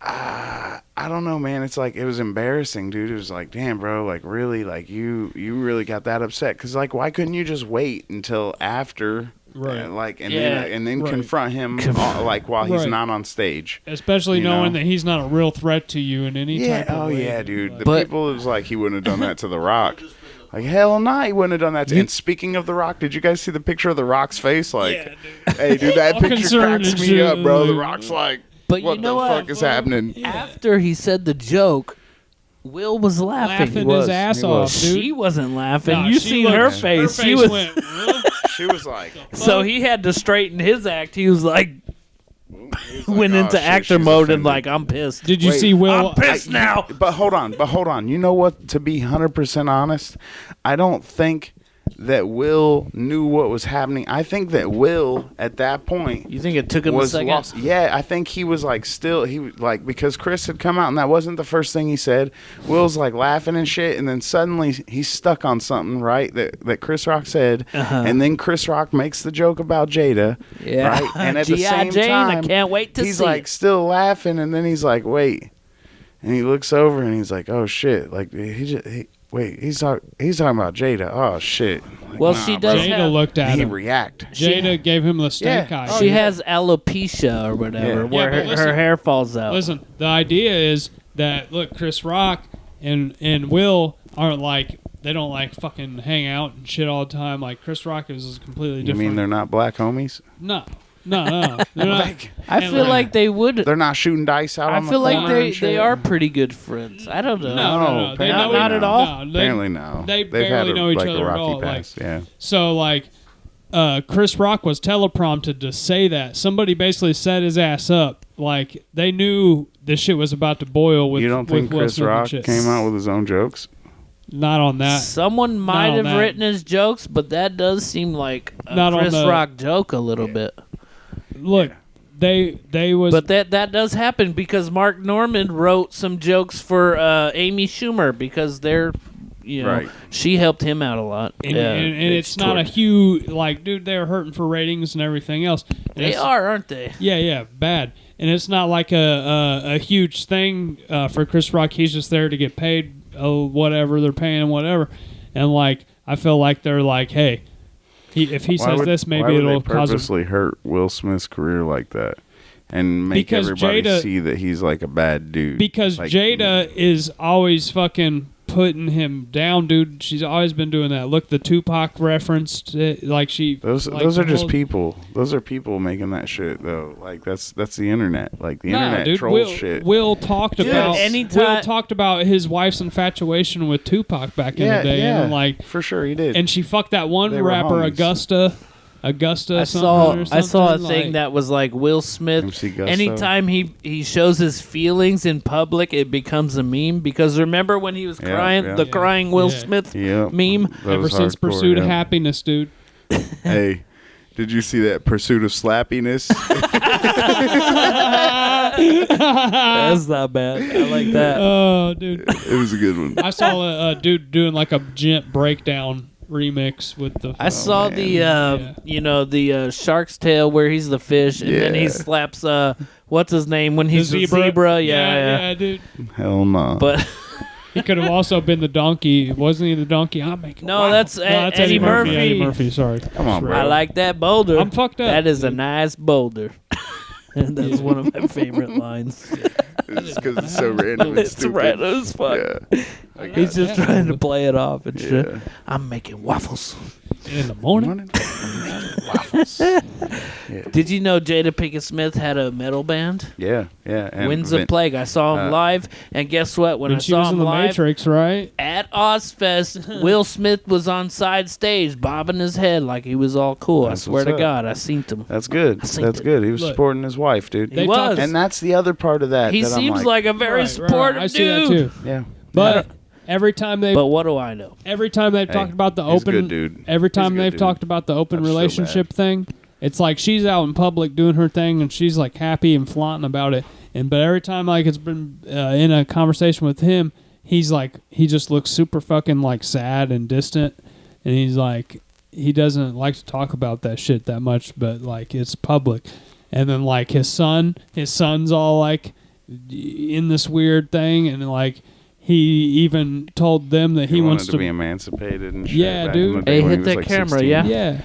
I don't know, man. It's like it was embarrassing, dude. It was like, damn, bro, like really, like you really got that upset because, like, why couldn't you just wait until after, Right. like, and Yeah. then Right. confront him, like while he's Right. not on stage. Especially You knowing know? that he's not a real threat to you in any Yeah. type of Oh way. yeah, dude. The But- people it was like he wouldn't have done that to The Rock. Like hell no, he wouldn't have done that. And speaking of The Rock, did you guys see the picture of The Rock's face? Like, hey, dude, that All picture concerned cracks and me shit. up, bro. The Rock's like, But you what know the what? fuck is happening? After he said the joke, Will was laughing. Laughing was, his ass he off, was. dude. She wasn't laughing. Nah, you she seen looked- her face. Her She face was went, "Huh?" She was like, so he had to straighten his act. He was like went "Oh, into shit, actor she's mode and offended." like I'm pissed. Did you Wait, see Will? I'm pissed now. But hold on. You know what? To be 100% honest, I don't think that Will knew what was happening. I think that Will, at that point, You think it took him a was second? lost. Yeah, I think he was like still he was like because Chris had come out and that wasn't the first thing he said. Will's like laughing and shit, and then suddenly he's stuck on something, right? That Chris Rock said, and then Chris Rock makes the joke about Jada, Yeah. right? And at the G.I. same Jane, I time, can't wait to he's see like it. still laughing, and then he's like, wait, and he looks over and he's like, oh shit, like he's talking about Jada. Oh shit. Like, Well, nah, she bro. does Jada have- looked at He him. react. Jada gave him the stank Yeah. eye. She has alopecia or whatever, Yeah. where Yeah, but her listen- hair falls out. Listen, the idea is that look, Chris Rock and Will aren't like they don't like fucking hang out and shit all the time. Like Chris Rock is completely You different. mean they're not black homies? no. They're not. Like, I and feel like- like they would. they're not shooting dice out I on the feel like corner and shit? they are pretty good friends. I don't know. No. They apparently know not at all? No, they- Apparently no. They They've barely had know each like other a at rocky all. past. Yeah. So like, Chris Rock was teleprompted to say that. Somebody basically set his ass up. Like they knew this shit was about to boil with. You don't with think Will Chris Smith and Rock shit. came out with his own jokes? Not on that. Someone might on have that. written his jokes, but that does seem like a Not on Chris the- Rock joke a little bit. Look, they was. But that does happen because Mark Norman wrote some jokes for Amy Schumer because they're, Right. she helped him out a lot. and, yeah. and it's not a huge dude. They're hurting for ratings and everything else. And They it's- are, aren't they? Yeah, bad. And it's not like a huge thing for Chris Rock. He's just there to get paid, whatever they're paying, whatever. And I feel like they're like, hey, if he says this, maybe it'll they cause purposely hurt Will Smith's career like that and make Because everybody Jada- see that he's like a bad dude. because Like, Jada is always fucking putting him down, dude. She's always been doing that. Look, the Tupac reference, she. Those like, those are the just whole- people. Those are people making that shit though. Like that's the internet. Like the Nah, internet dude, trolls shit. Will talked Dude, about anytime- Will talked about his wife's infatuation with Tupac back in the day, and for sure he did. and she fucked that one They were rapper, homies. Augusta. I something saw or I saw a something, thing that was like Will Smith. MC Gusto. Anytime he shows his feelings in public, it becomes a meme. Because remember when he was Yeah, crying, yeah. the crying Will Yeah. Smith yeah, meme? that ever was since hardcore, Pursuit of yeah. Happiness, dude. Hey, did you see that Pursuit of Slappiness? That's not bad. I like that. Oh, dude. It was a good one. I saw a dude doing like a gent breakdown remix with the. I saw man. the Shark's Tale where he's the fish and then he Yeah. slaps what's his name when the he's the zebra. Yeah. dude. Hell no. But He could have also been the donkey. Wasn't he the donkey? I'm making. No, that's Eddie Murphy. Eddie Murphy. Sorry. Come on, bro. I like that boulder. I'm fucked up. That is a nice boulder. And that's one of my favorite lines. It's because it's so random and It's stupid. random as fuck. Yeah. I got He's it. just trying to play it off and shit. Yeah. I'm making waffles. In the morning. Morning. Waffles. Did you know Jada Pinkett Smith had a metal band? Yeah, yeah. And Winds of Plague. I saw him live, and guess what? When I She saw was him in the live Matrix, right? at Ozfest, Will Smith was on side stage, bobbing his head like he was all cool. That's I swear to what's up. God, I seen him. That's good. I seen That's it. good. He was Look. supporting his wife, dude. He They was. talked- And that's the other part of that. He that I'm seems like a very Right, supportive I see dude. that too. Yeah. But every time they, But what do I know? every time they've Hey, talked about the he's a open, good dude. every He's a time good they've dude. talked about the open That's so relationship thing, it's like she's out in public doing her thing and she's like happy and flaunting about it. And but every time like it's been in a conversation with him, he's like he just looks super fucking like sad and distant, and he's like he doesn't like to talk about that shit that much, but like it's public. And then like his son's all like in this weird thing, and like he even told them that he wanted wants to be emancipated and shit. Yeah, back in dude. the day Hey, when hit he was, that like, camera, 16. yeah? yeah.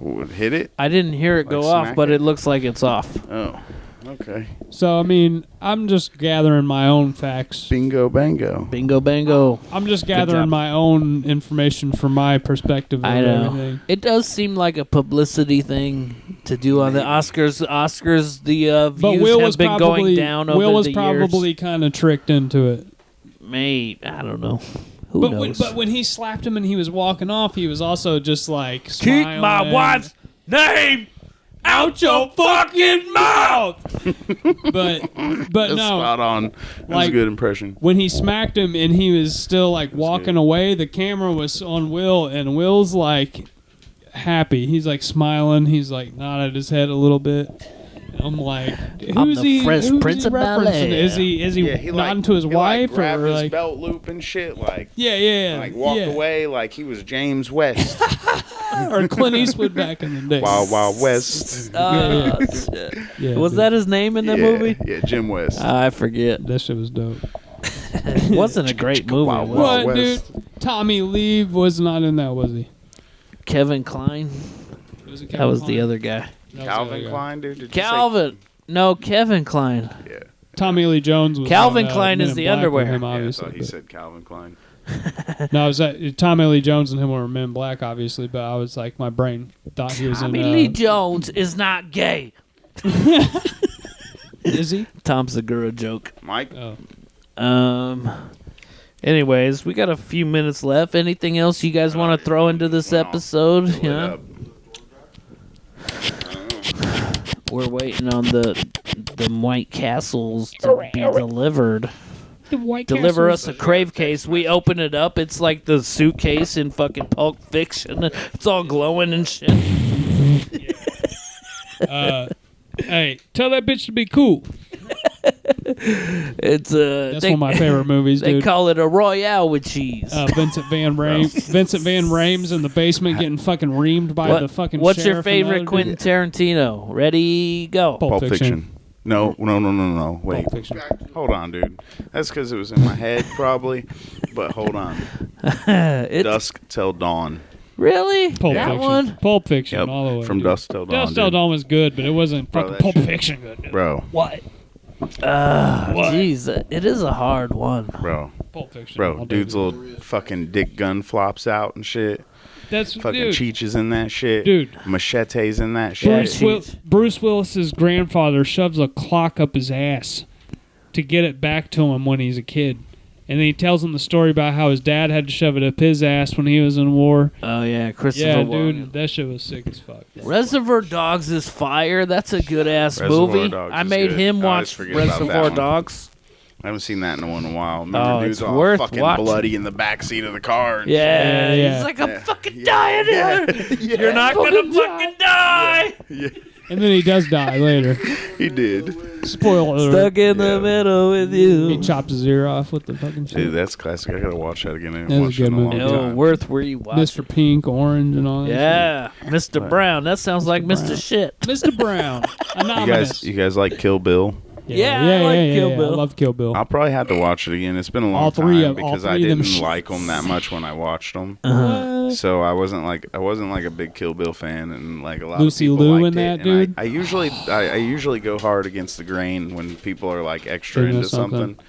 Would hit it? I didn't hear it go Like off, smack but it? it looks like it's off. Oh, okay. So I mean, I'm just gathering my own facts. Bingo, bango. Bingo, bango. I'm just job. gathering my own information from my perspective of I know. everything. It does seem like a publicity thing to do on the Oscars. Oscars, the But views Will have was been probably going down over Will was the probably kind of tricked into it. years. Maybe, I don't know. Who But knows? when he slapped him and he was walking off, he was also just like Keep smiling. my wife's name out your fucking mouth. But That's no, spot on. That was like- a good impression. when he smacked him and he was still like walking good. away, the camera was on Will, and Will's like happy. He's like smiling. He's like nodded his head a little bit. I'm like, who's the he? Fresh who's Prince he of Bel-Air. referencing? Is he Yeah, he nodding to his he, wife like, grabbed or his like? belt loop and shit, like Yeah, like walked yeah. away like he was James West, or Clint Eastwood back in the day. Wild Wild West. Yeah. Shit. Yeah, Was dude. that his name in the yeah, movie? Yeah, Jim West. I forget. That shit was dope. It wasn't a great movie. Wild was Wild What, dude? West. Tommy Lee was not in that, was he? it? Kevin Kline. Was it That was the Kevin other guy. Kline? That was the Calvin other guy. Klein, dude. Did you say- Calvin. No, Kevin Kline. Yeah. Tommy Lee Jones was Calvin on, Klein Men is in the Black with underwear. Him, Yeah, I obviously, thought he but- said Calvin Klein. No, it was that Tommy Lee Jones and him were Men in Black, obviously, but I was like, my brain thought he was Tommy in. Lee Jones is not gay. Is he? Tom Segura joke. Mike. Oh. Anyways, we got a few minutes left. Anything else you guys want to throw into this episode? Fill it Yeah. up. We're waiting on the White Castles to be delivered. The White deliver Castle. us a crave case. We open it up. It's like the suitcase in fucking Pulp Fiction. It's all glowing and shit. Hey, tell that bitch to be cool. It's That's one of my favorite movies, They dude. call it a Royale with cheese. Vincent Van Rames in the basement getting fucking reamed by the fucking What's your sheriff and the favorite other Quentin dude. Tarantino? Ready, go. Pulp Fiction. No. Wait. Pulp Fiction. Hold on, dude. That's because it was in my head, probably. But hold on. It's Dusk Till Dawn. really Pulp that Fiction. one. Pulp Fiction Yep. all the way. From dude. Dusk Till Dawn. Dusk Till dude. Dawn was good, but it wasn't Bro, fucking that Pulp shit- Fiction good. Dude. Bro. What? Jeez, it is a hard one. Bro. Pulp Fiction. Bro. all day, Dude's dude. little fucking dick gun flops out and shit. That's Fucking dude. Cheech is in that shit. Dude. Machete's in that Yeah, shit. Bruce Willis's grandfather shoves a clock up his ass to get it back to him when he's a kid. And then he tells him the story about how his dad had to shove it up his ass when he was in war. Oh yeah, Christopher Yeah, Walken. dude, that shit was sick as fuck. Reservoir Dogs is fire. That's a good ass Reservoir movie. Dogs I is made good. him I always watch forget about that Reservoir one. Dogs. I haven't seen that in a while. Remember, Oh, dude's it's all worth fucking watching. bloody in the backseat of the car. And Yeah, Yeah. he's like, I'm Yeah. fucking Yeah. dying here. You're not gonna fucking die. And then he does die later. He did. Spoiler alert. Stuck in the middle with you. He chopped his ear off with the fucking shit. Dude, that's classic. I gotta watch that again. I That haven't was watched a it good in a long movie. Oh, time. worth where you watch. Mr. Pink, Orange, and all that Yeah, Mr. Brown. That sounds like Mr. Brown. Shit. shit. Mr. Brown. Anonymous. You guys like Kill Bill? Yeah, I like Kill Bill. I love Kill Bill. I'll probably have to watch it again. It's been a long All three time of- all because I three of them didn't shits. like them that much when I watched them. What? So I wasn't like a big Kill Bill fan, and like a lot Lucy of people Liu liked in it, that, and dude? I usually go hard against the grain when people are like extra Into into something. something.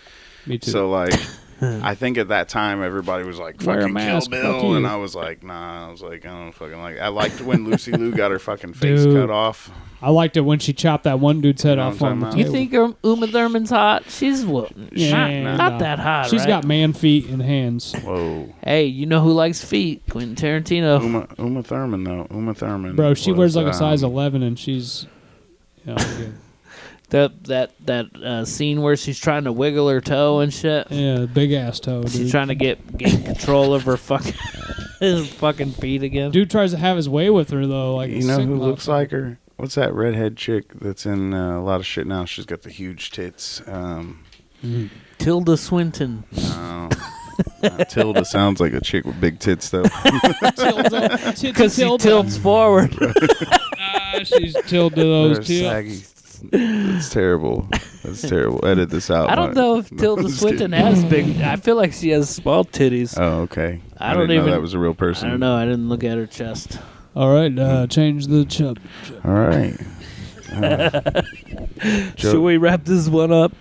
Me too. So like, I think at that time everybody was like Wear a fucking Kill mask, fuck Bill, you. and I was like, nah. I was like, I don't fucking like. I liked when Lucy Liu got her fucking face Dude. cut off. I liked it when she chopped that one dude's head You know off what on I'm the talking table. You think Uma Thurman's hot? She's Yeah, not nah. that hot. She's right? got man feet and hands. Whoa, Hey, you know who likes feet? Quentin Tarantino. Uma Thurman though. Uma Thurman. Bro, she was, wears like a size 11 and she's... You know, good. That scene where she's trying to wiggle her toe and shit. Yeah, big ass toe, She's dude. trying to gain control of her fucking his fucking feet again. Dude tries to have his way with her, though. Like, You know sick who looks motherfucker. like her? What's that redhead chick that's in a lot of shit now? She's got the huge tits. Tilda Swinton. Tilda sounds like a chick with big tits, though. Tilda. Because she Tilda. tilts forward. She's tilted those They're tilts. saggy. It's terrible. That's terrible. Edit this out. I don't know if Tilda just Swinton kidding. has big. I feel like she has small titties. Oh, okay. I didn't don't know even- that was a real person. I don't know. I didn't look at her chest. All right, change the chub. All right. Should we wrap this one up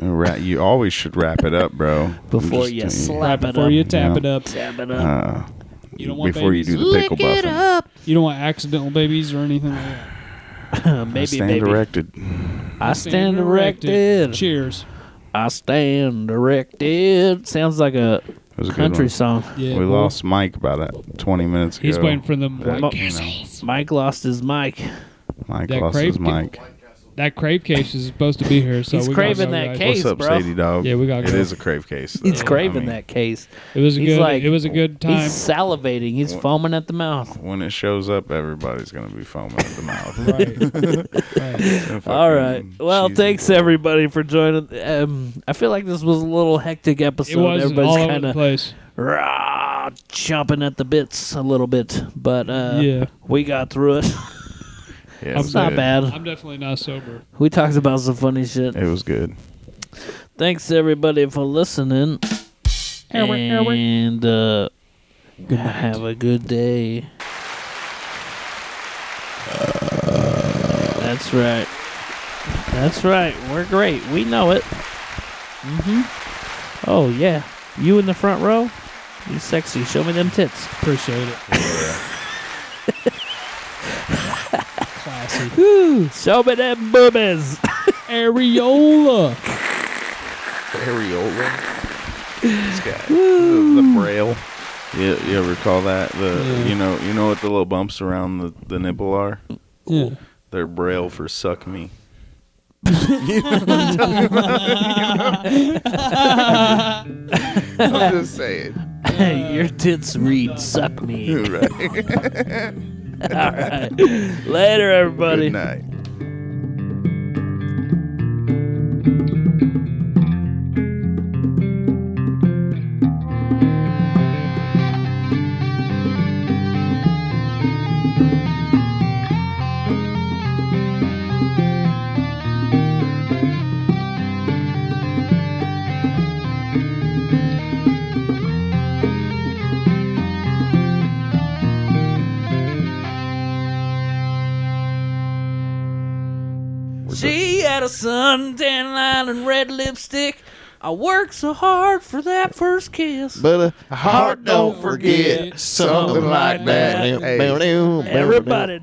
You always should wrap it up, bro. before I'm you just telling slap it Before up? you tap Yeah. it up. Tap it up. You don't want before babies. you do the pickle buffing. You don't want accidental babies or anything like that. Maybe, Stand maybe. erected. I stand erected. Cheers. I stand erected. Sounds like a That was a good country one. song. Yeah, We boy. lost Mike about 20 minutes ago. He's waiting for them That, white you know, castles. Mike lost his mic. Mike That lost his crave mic. That crave case is supposed to be here, so He's we gotta craving go, that guys. case. What's up, bro. Sadie Dog? Yeah, we gotta It go. is a crave case. He's though. craving I mean, that case. It was a He's good. like- it was a good time. He's salivating. He's foaming at the mouth. When it shows up, everybody's gonna be foaming at the mouth. Right. All right. Well, cheesy thanks boy. everybody for joining. I feel like this was a little hectic episode. It was all Everybody's over kind the of place. chomping at the bits a little bit, but Yeah. we got through it. Yeah, it It's was not good. bad. I'm definitely not sober. We talked about some funny shit. It was good. Thanks everybody for listening, and have a good day. That's right. That's right. We're great. We know it. Oh yeah. You in the front row? You sexy. Show me them tits. Appreciate it. Classy. Woo! Show me them boobies. Areola. Areola. This guy. The braille. You ever call that Yeah. you know what the little bumps around the nipple are? Yeah. They're braille for suck me. You know what I'm talking about? I'm just saying. Your tits read suck me. Right. All right. Later, everybody. Good night. She had a suntan line and red lipstick. I worked so hard for that first kiss. But a heart don't forget something like that. Hey. Everybody.